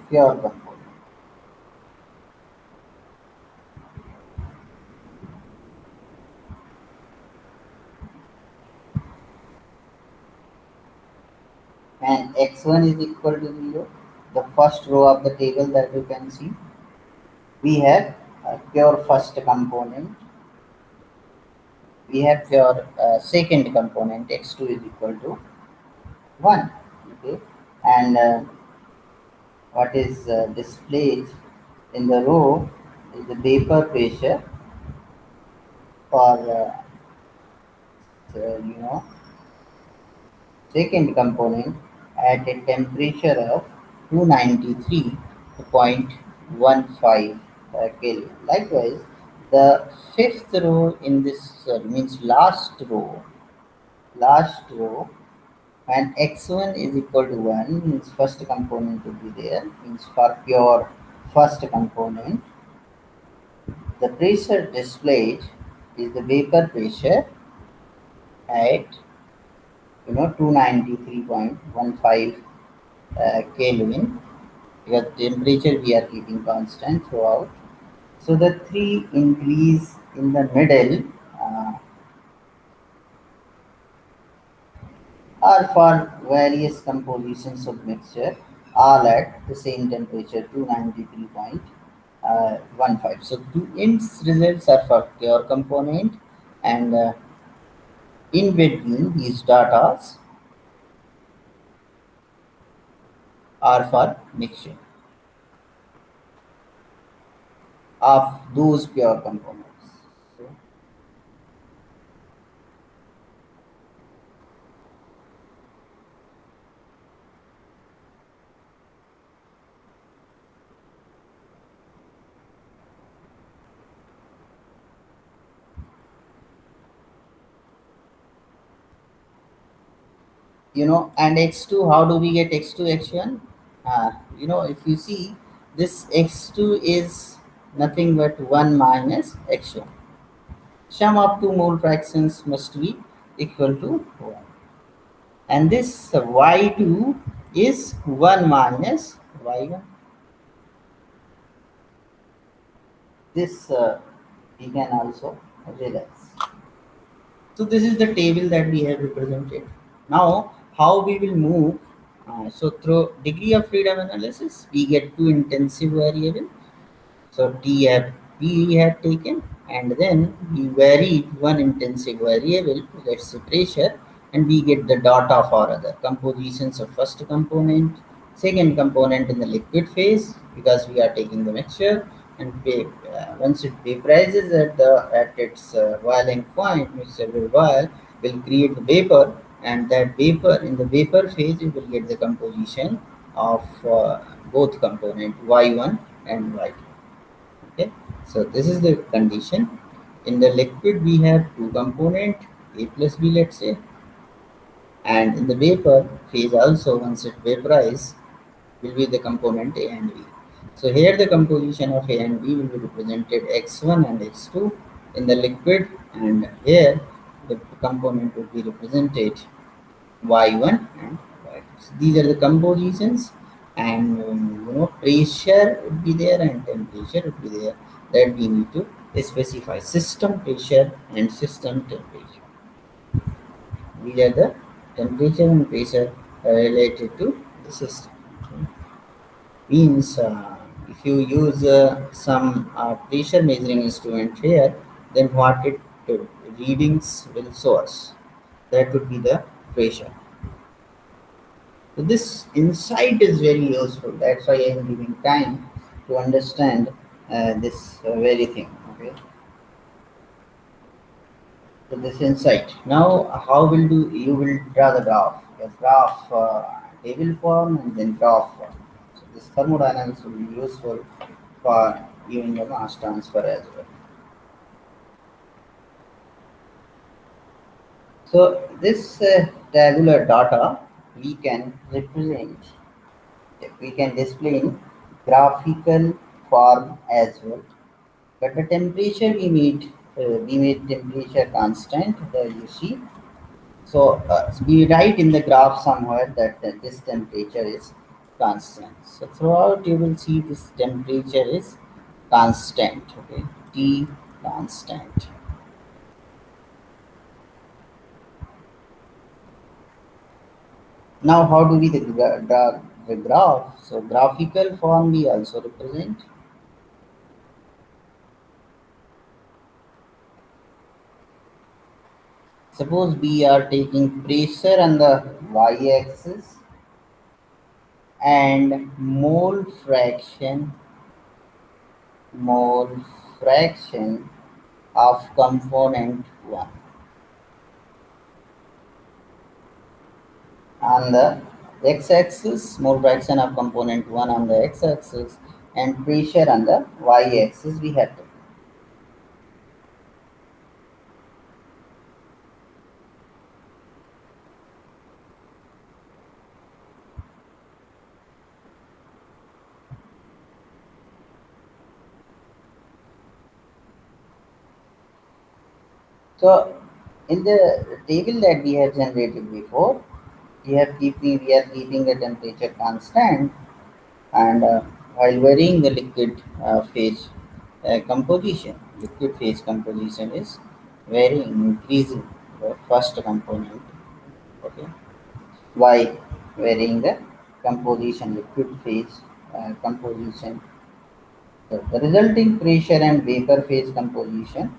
Speaker 1: pure component. And x1 is equal to 0. The first row of the table that you can see, we have a pure first component, we have pure second component, x2 is equal to 1. Okay, and what is displayed in the row is the vapor pressure for you know, second component at a temperature of 293.15 Kelvin. Likewise, the fifth row in this means last row, when x1 is equal to 1 means first component will be there, means for pure first component, the pressure displayed is the vapor pressure at 293.15 Kelvin, because temperature we are keeping constant throughout. So the three increase in the middle uh, are for various compositions of mixture, all at the same temperature 293.15. So the ends results are for pure component, and in between these datas are for mixture of those pure components. So, and x2, how do we get x2 x1? If you see, this x2 is nothing but 1 minus x1. Sum of two mole fractions must be equal to 1, and this y2 is 1 minus y1. This we can also realize. So this is the table that we have represented. Now, how we will move? So through degree of freedom analysis, we get two intensive variable. So TF we have taken, and then we vary one intensive variable, let's say pressure, and we get the data for other compositions of first component, second component in the liquid phase, because we are taking the mixture, and once it vaporizes at its boiling point, mixture will boil, will create the vapor, and that vapor, in the vapor phase you will get the composition of both component y1 and y2. Okay, so this is the condition. In the liquid we have two component, a plus b, let's say, and in the vapor phase also, once it vaporizes, will be the component a and b. So here the composition of a and b will be represented x1 and x2 in the liquid, and here the component will be represented y1 and y2. So these are the compositions, and pressure would be there and temperature would be there, that we need to specify system pressure and system temperature. These are the temperature and pressure related to the system. Means if you use some pressure measuring instrument here, then what it uh, readings will source, that would be the pressure. So this insight is very useful. That's why I am giving time to understand this very thing. Okay. So this insight. Now, how will do you will draw the graph? A graph table form and then graph form. So this thermodynamics will be useful for even the mass transfer as well. So this tabular data we can represent, we can display in graphical form as well. But the temperature we made temperature constant. There you see. So we write in the graph somewhere that this temperature is constant. So throughout you will see this temperature is constant. Okay, T constant. Now, how do we draw the graph? So, graphical form we also represent. Suppose we are taking pressure on the y-axis and mole fraction of component one on the x-axis, mole fraction of component one on the x-axis, and pressure on the y-axis. We have to. So, in the table that we have generated before, we are keeping the temperature constant, and while varying the phase liquid phase composition is varying, increasing the first component. Okay, why varying the composition, liquid phase composition. So the resulting pressure and vapor phase composition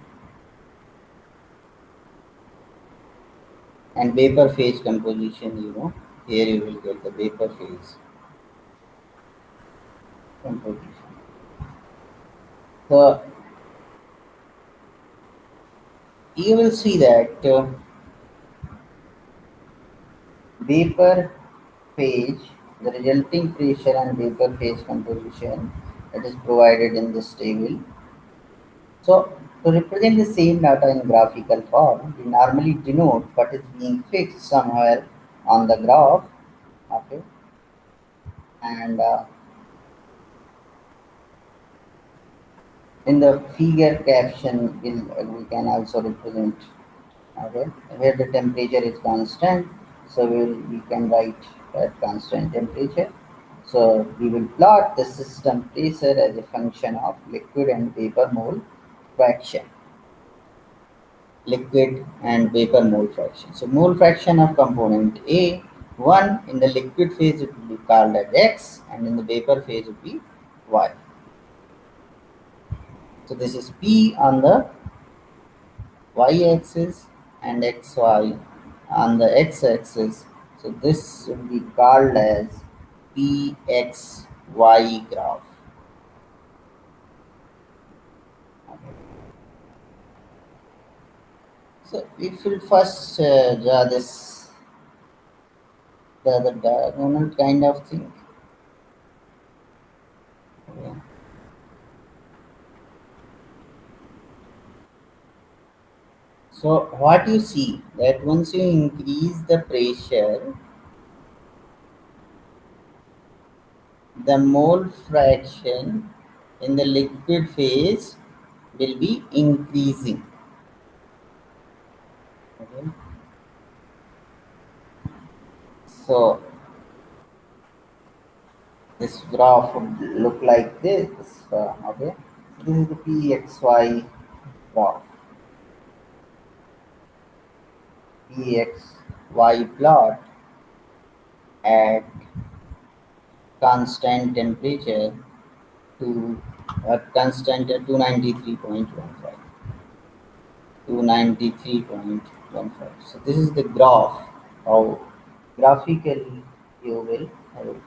Speaker 1: and vapor phase composition. Here you will get the vapor phase composition. So you will see that vapor phase, the resulting pressure and vapor phase composition that is provided in this table. So to represent the same data in graphical form, we normally denote what is being fixed somewhere on the graph. Okay, and in the figure caption, we can also represent. Okay, where the temperature is constant, so we can write at constant temperature. So we will plot the system pressure as a function of liquid and vapor mole fraction. Liquid and vapor mole fraction. So mole fraction of component A, 1 in the liquid phase it will be called as X, and in the vapor phase it will be Y. So this is P on the y-axis and xy on the x-axis. So this will be called as pxy graph. So if we first draw this the diagonal kind of thing. Okay. So what you see that once you increase the pressure, the mole fraction in the liquid phase will be increasing. Okay. So this graph would look like this. Okay, this is the pxy graph. Pxy plot at constant temperature to constant at 293.15. 293.15. So this is the graph. How graphically you will have it.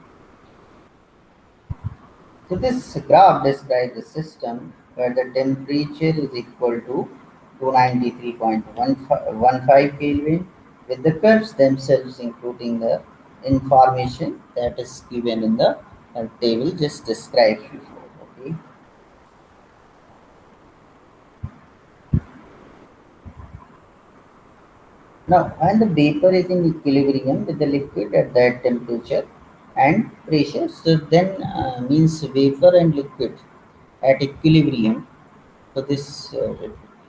Speaker 1: So this graph describes a system where the temperature is equal to 293.15 Kelvin with the curves themselves including the information that is given in the table just described before. Okay. Now, when the vapor is in equilibrium with the liquid at that temperature and pressure, so then means vapor and liquid at equilibrium. So this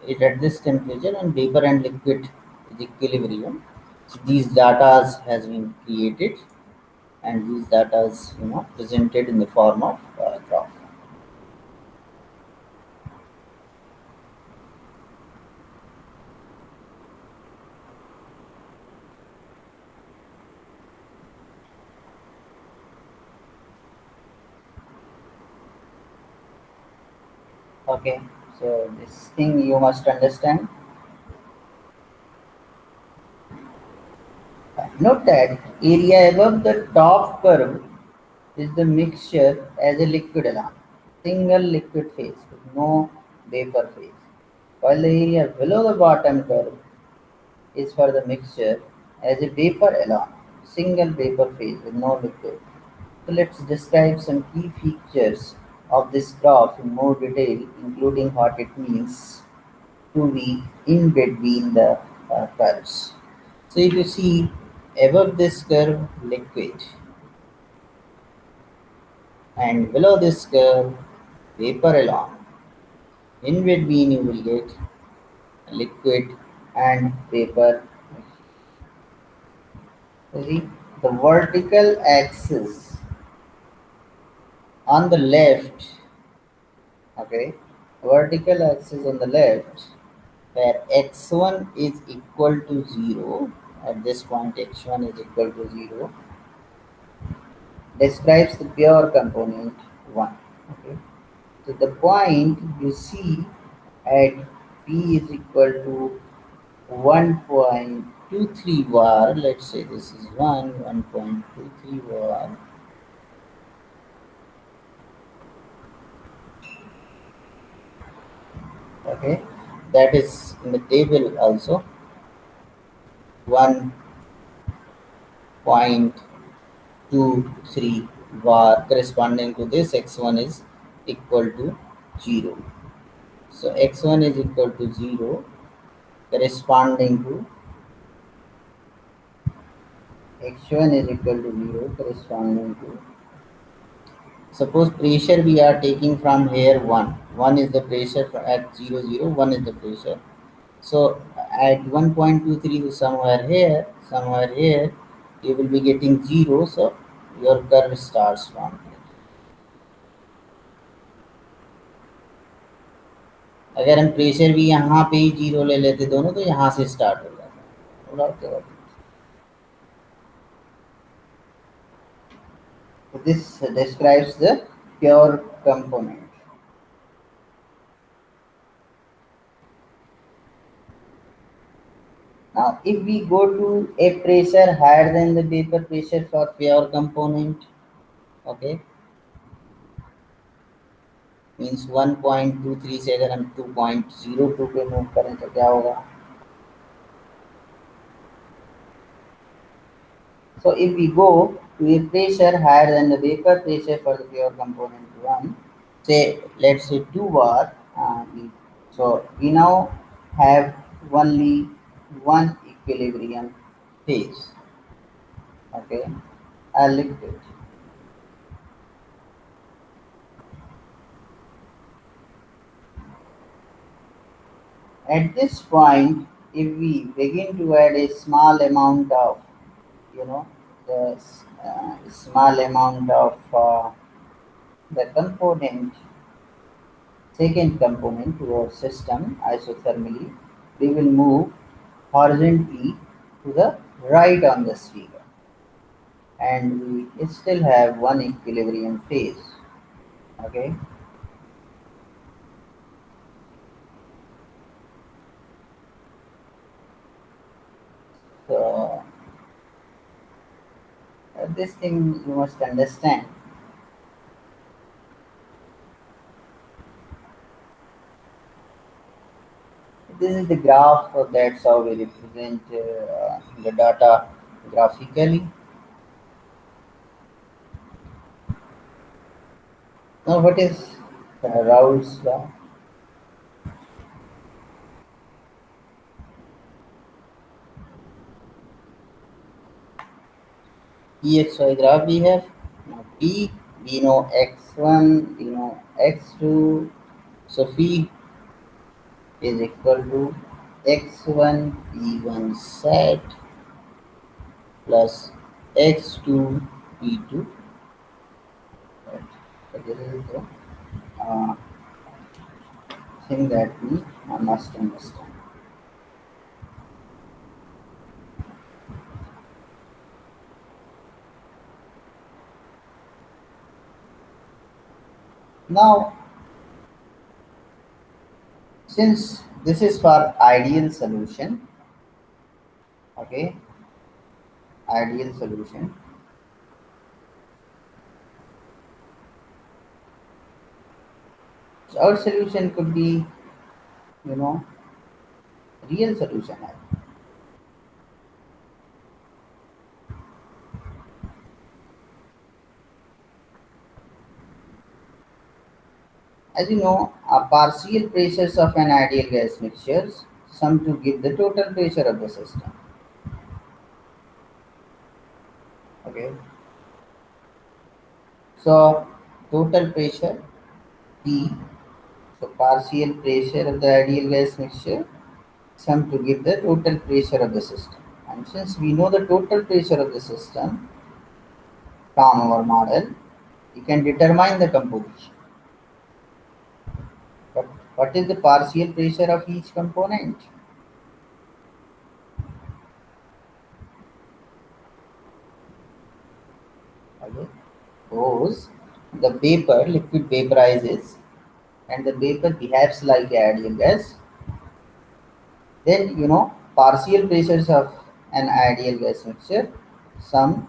Speaker 1: it at this temperature and vapor and liquid is equilibrium. So these data has been created and these data is presented in the form of graph. Okay, so this thing you must understand. Note that area above the top curve is the mixture as a liquid alarm, single liquid phase with no vapor phase, while the area below the bottom curve is for the mixture as a vapor alarm, single vapor phase with no liquid. So let's describe some key features of this graph in more detail, including what it means to be in between the curves. So if you see above this curve liquid and below this curve vapor along, in between you will get liquid and vapor. You see the vertical axis on the left, okay, vertical axis on the left where x1 is equal to 0, at this point x1 is equal to 0, describes the pure component 1. Okay. So the point you see at P is equal to 1.23 var, let's say this is 1.23 var, okay, that is in the table also 1.23 var corresponding to this x1 is equal to 0. So x1 is equal to 0 corresponding to x1 is equal to 0 corresponding to, suppose pressure we are taking from here 1. 1 is the pressure at 0, 0. 1 is the pressure. So at 1.23 to somewhere here, you will be getting 0. So your curve starts from here. अगर हम pressure भी यहाँ पे ही zero ले लेते दोनों तो यहाँ से स्टार्ट हो जाता है थोड़ा So this describes the pure component. Now, if we go to a pressure higher than the vapor pressure for pure component, okay, means 1.23 से अगर हम 2.02 पे मूव करें तो क्या होगा? So if we go to a pressure higher than the vapor pressure for the pure component 1, say let's say 2 bar, so we now have only one equilibrium phase, okay, a liquid. At this point, if we begin to add a small amount of, you know, the small amount of the component, second component to our system isothermally, we will move horizontally to the right on the sphere, and we still have one equilibrium phase. Okay, so this thing you must understand. This is the graph, so that's how we represent the data graphically. Now, what is Raoult's law? EXY graph we have. Now P, we know X1, we know X2. So phi is equal to X1 P1 set plus X2 P2. Right. So this is the uh, thing that we must understand. Now, since this is for ideal solution, okay, ideal solution. So our solution could be, you know, real solution. As you know, partial pressures of an ideal gas mixture sum to give the total pressure of the system. Okay, so total pressure P, so partial pressure of the ideal gas mixture sum to give the total pressure of the system. And since we know the total pressure of the system from our model, we can determine the composition. But what is the partial pressure of each component? Okay. Suppose the vapor, liquid vaporizes and the vapor behaves like ideal gas, then partial pressures of an ideal gas mixture sum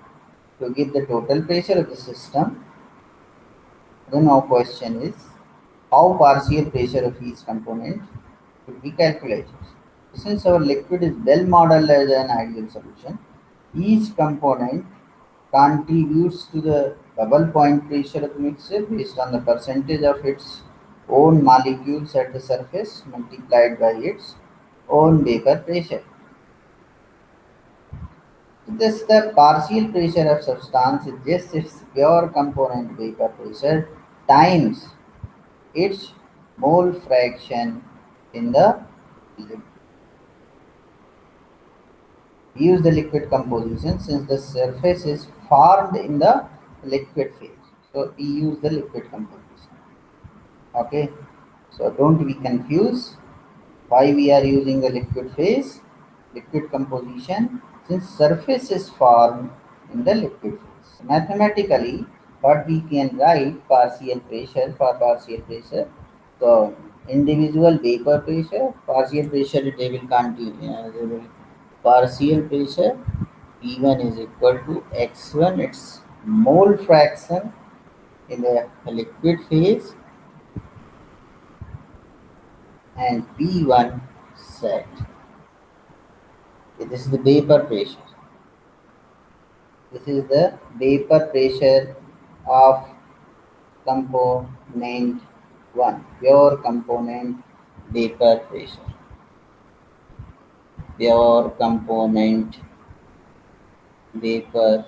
Speaker 1: to give the total pressure of the system. Then our question is how partial pressure of each component could be calculated. Since our liquid is well modeled as an ideal solution, each component contributes to the bubble point pressure of the mixture based on the percentage of its own molecules at the surface multiplied by its own vapor pressure. Thus, the partial pressure of substance is just its pure component vapor pressure times its mole fraction in the liquid. We use the liquid composition since the surface is formed in the liquid phase. So we use the liquid composition. Okay. So don't be confused why we are using the liquid phase, liquid composition, since surface is formed in the liquid phase. Mathematically, what we can write partial pressure for partial pressure. So individual vapor pressure, partial pressure they will continue. They will partial pressure P1 is equal to X1, its mole fraction in the liquid phase, and P1 set. Okay, this is the vapor pressure. This is the vapor pressure of component 1, pure component vapor pressure. Pure component vapor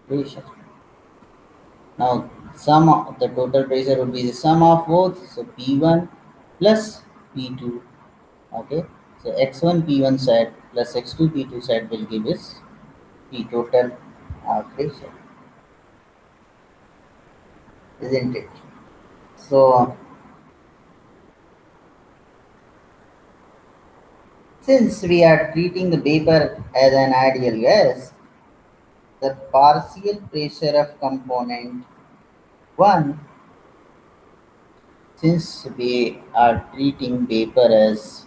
Speaker 1: pressure. Now, sum of the total pressure would be the sum of both. So P1 plus P2. Okay. So X1 P1 set plus X2 P2 set will give us P total pressure, isn't it? So since we are treating the vapor as an ideal gas, the partial pressure of component 1, since we are treating vapor as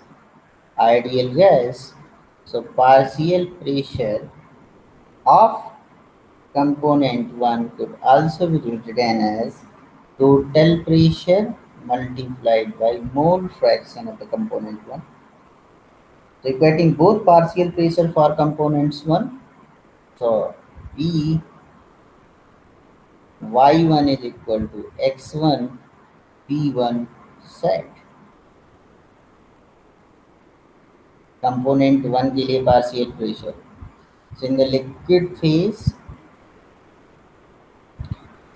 Speaker 1: ideal gas, so partial pressure of component 1 could also be written as total pressure multiplied by mole fraction of the component 1. So equating both partial pressure for components 1. So V y1 is equal to x1 p1 set. Component 1 के लिए partial pressure So in the liquid phase,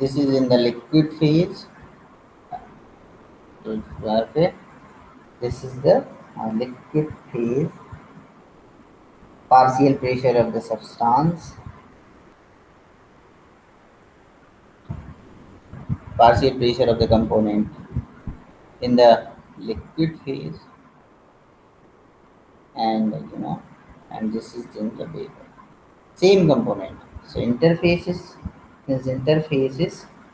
Speaker 1: this is in the liquid phase. Okay, this is the liquid phase. Partial pressure of the substance, partial pressure of the component in the liquid phase, and and this is in the vapor. Same component. So interfaces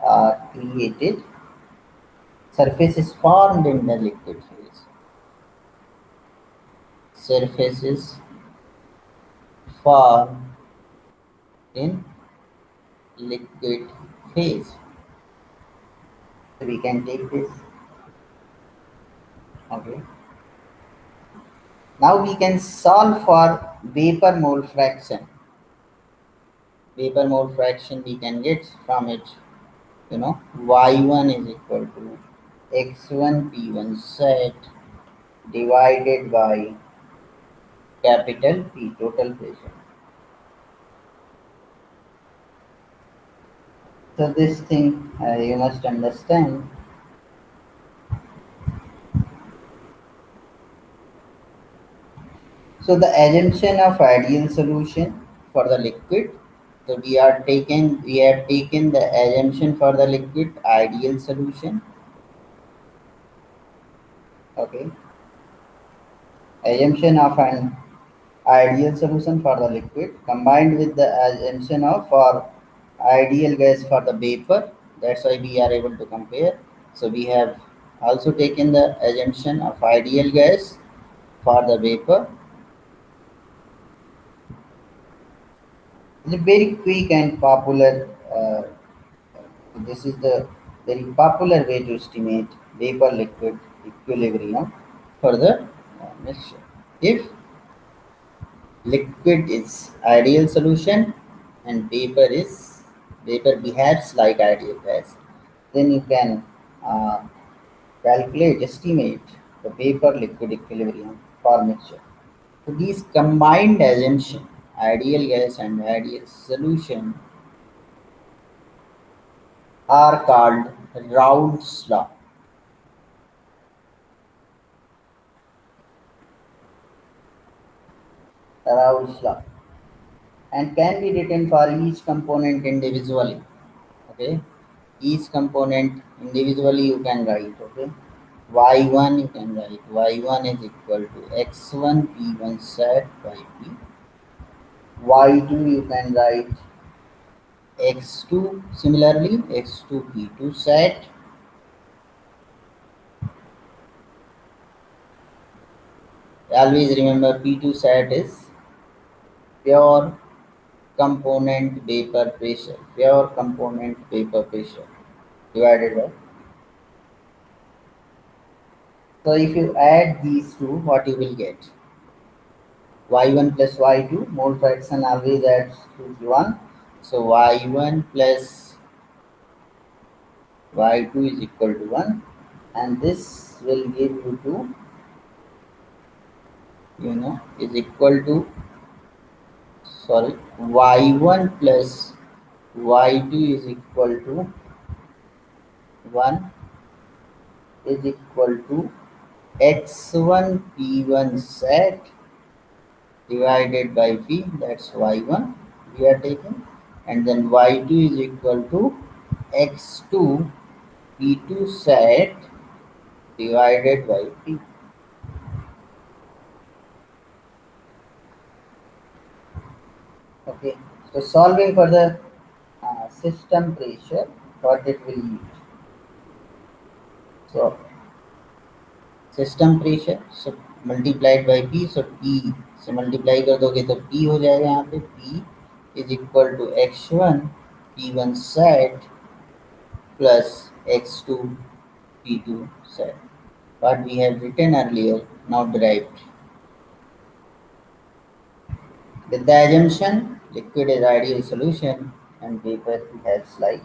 Speaker 1: are created. Surface is formed in the liquid phase. Surfaces formed in liquid phase. So we can take this. Okay. Now we can solve for vapor mole fraction. Vapor mole fraction we can get from it. Y1 is equal to x1 p1 set divided by capital P total pressure. So this thing you must understand. So the assumption of ideal solution for the liquid. So we have taken the assumption for the liquid ideal solution. Okay. Assumption of an ideal solution for the liquid combined with the assumption of for ideal gas for the vapor. That's why we are able to compare. So we have also taken the assumption of ideal gas for the vapor. It's a very quick and popular. This is the very popular way to estimate vapor liquid equilibrium for the mixture. If liquid is ideal solution and vapor behaves like ideal gas, then you can uh, calculate, estimate the vapor liquid equilibrium for mixture. So these combined assumption, ideal gas and ideal solution, are called Raoult's law. Raoult's law, and can be written for each component individually. Okay, each component individually you can write. Okay, y1 you can write y1 is equal to x1 p1 set by p. Y2 you can write x2, similarly x2 p2 set. Always remember p2 set is pure pure component vapor pressure divided by. So if you add these two, what you will get? Y1 plus Y2, mole fraction always adds to 1. So Y1 plus Y2 is equal to 1. And this will give you to, is equal to, sorry, Y1 plus Y2 is equal to 1 is equal to X1 P1 set divided by P, that's Y1 we are taking, and then Y2 is equal to X2 P2 set divided by P. Okay, so solving for the system pressure, what it will use. So system pressure so multiplied by P, so P से multiply कर दोगे तो P हो जाएगा यहाँ पे P is equal to x1 p1 set plus x2 p2 set, what we have written earlier, now derived. With the assumption liquid is ideal solution and vapor behaves like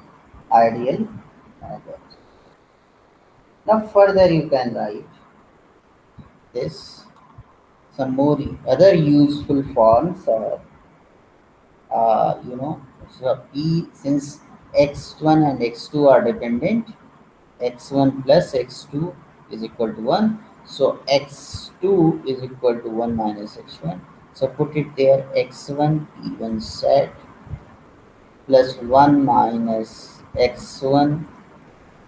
Speaker 1: ideal gas. Now further you can write this. Some more other useful forms are So P, since x1 and x2 are dependent, x1 plus x2 is equal to 1. So x2 is equal to 1 minus x1. So put it there, x1 p1 set plus 1 minus x1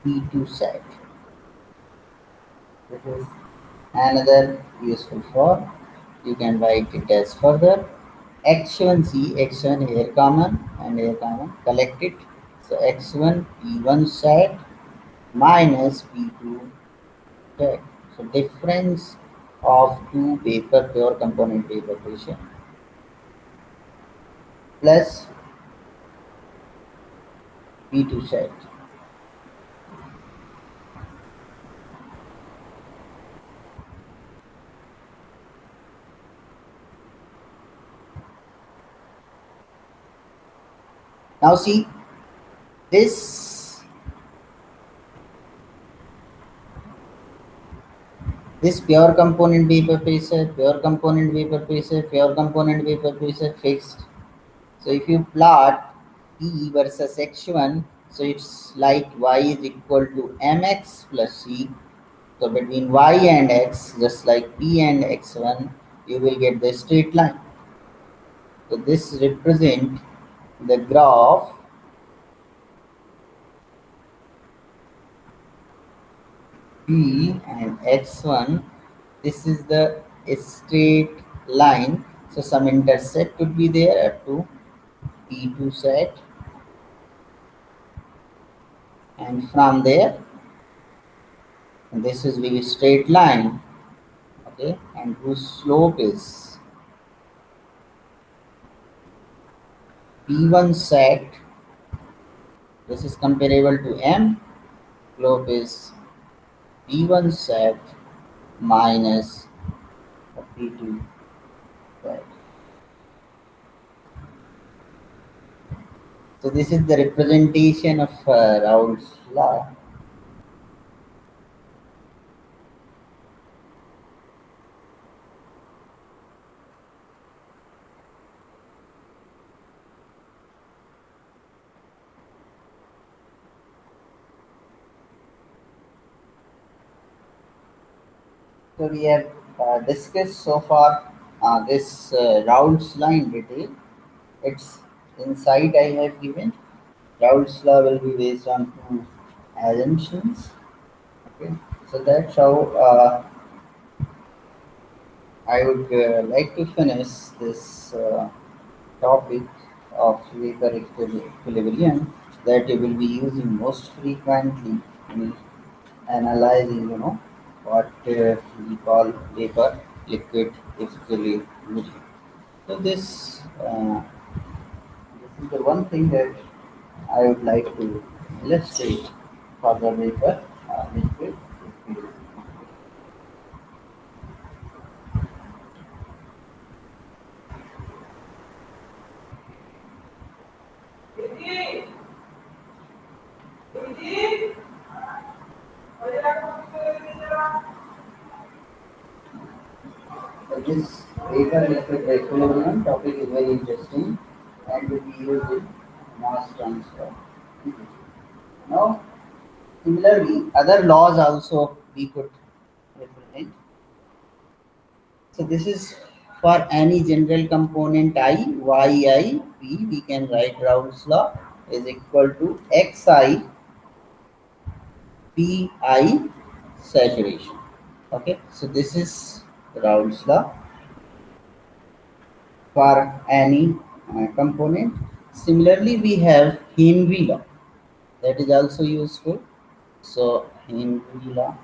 Speaker 1: p2 set. This is another useful form. You can write it as further. X1c, x1 here common and here common, collect it. So x1 p1 set minus p2 set. So difference of two paper pure component paper pressure plus p2 set. Now see this this pure component paper pressure, pure component paper pressure, pure component paper pressure fixed. So if you plot P versus X1, so it's like Y is equal to mx plus C. So between Y and X, just like P and X1, you will get the straight line. So this represent the graph P and X1. This is the straight line. So some intercept would be there at 2 P2 set, and from there, this is the straight line, okay, and whose slope is P1 set. This is comparable to M. Slope is P1 set minus P2 set. So this is the representation of Raoult's law. So we have discussed so far this Raoult's law in detail. Its insight I have given. Raoult's law will be based on two assumptions. Okay, so that's how I would like to finish this topic of vapor equilibrium that you will be using most frequently in analyzing, what we call vapor liquid equilibrium. So this is the one thing that I would like to illustrate for the vapor liquid equilibrium. So this vapor liquid equilibrium topic is very interesting and will be used in mass transfer. Now, similarly, other laws also we could represent. So this is for any general component I, yi, p, we can write Raoult's law is equal to xi pi saturation. Okay, so this is Raoult's law for any component. Similarly, we have Henry law that is also useful. So Henry law.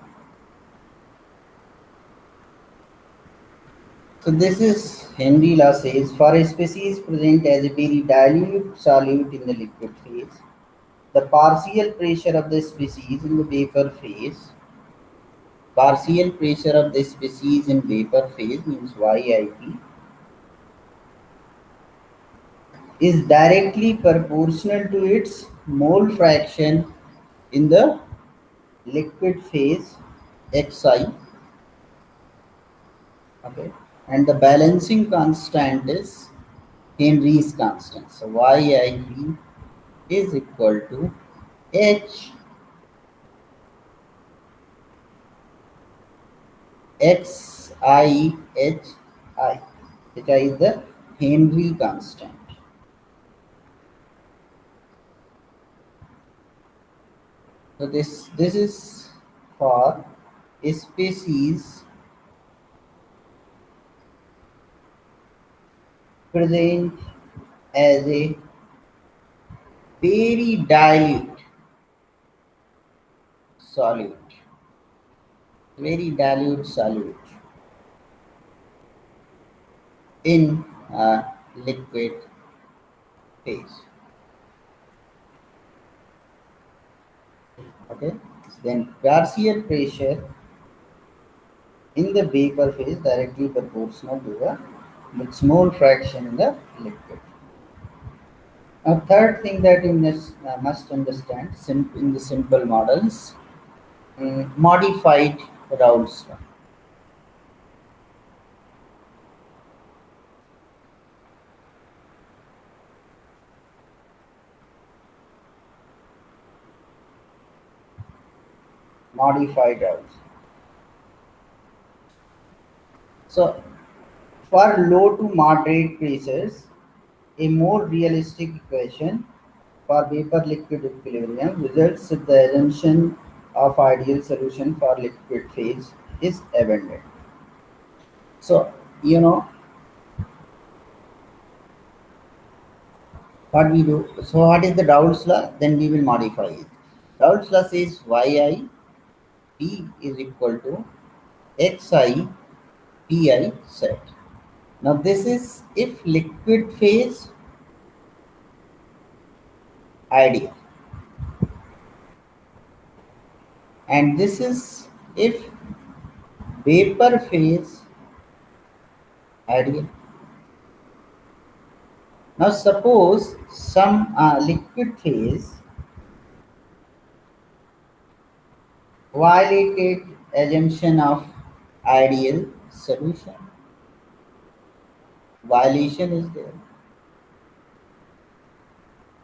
Speaker 1: So this is Henry law says for a species present as a very dilute solute in the liquid phase, the partial pressure of the species in the vapor phase, partial pressure of the species in vapor phase means YIP, is directly proportional to its mole fraction in the liquid phase XI. Okay, and the balancing constant is Henry's constant. So YIV is equal to H X I H I. Which is the Henry constant. So this is for a species present as a very dilute solute, very dilute solute in liquid phase. Okay, then partial pressure in the vapor phase directly proportional to the small fraction in the liquid. A third thing that you must understand in the simple models, modified Raoult's law. Modified Raoult's. So for low to moderate pressures, a more realistic equation for vapor liquid equilibrium results if the assumption of ideal solution for liquid phase is abandoned. So, you know what we do. So, what is the Raoult's law? Then we will modify it. Raoult's law says YI P is equal to XI PI set. Now, this is if liquid phase ideal, and this is if vapor phase ideal. Now suppose some liquid phase violated assumption of ideal solution. Violation is there.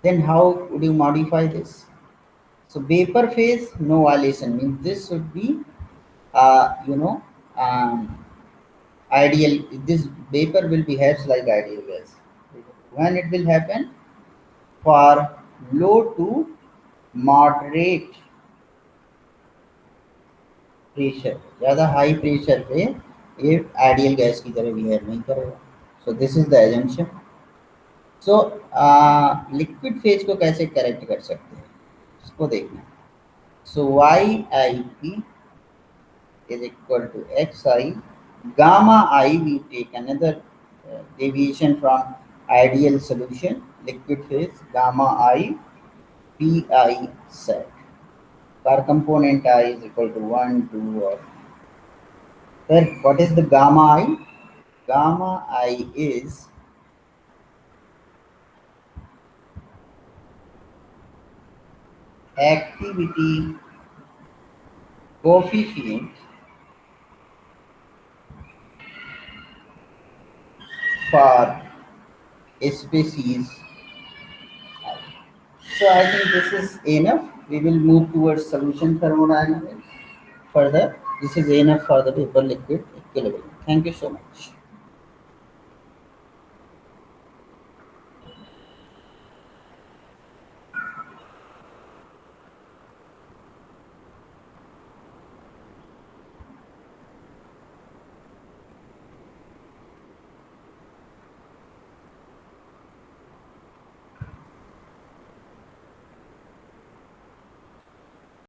Speaker 1: Then how would you modify this? So vapor phase, no violation means this should be, you know, um, ideal. This vapor will behave like ideal gas. When it will happen? For low to moderate pressure, ज़्यादा high pressure पे ये ideal gas की तरह behave नहीं करेगा. So this is the assumption. So liquid phase को कैसे correct कर सकते हैं उसको देखना. So Y I P is equal to xi gamma I. We take another deviation from ideal solution liquid phase gamma I pi set. Per component I is equal to 1 2 or then what is the gamma I? Gamma I is activity coefficient for a species. So I think this is enough. We will move towards solution thermodynamics further. This is enough for the vapor liquid equilibrium. Thank you so much.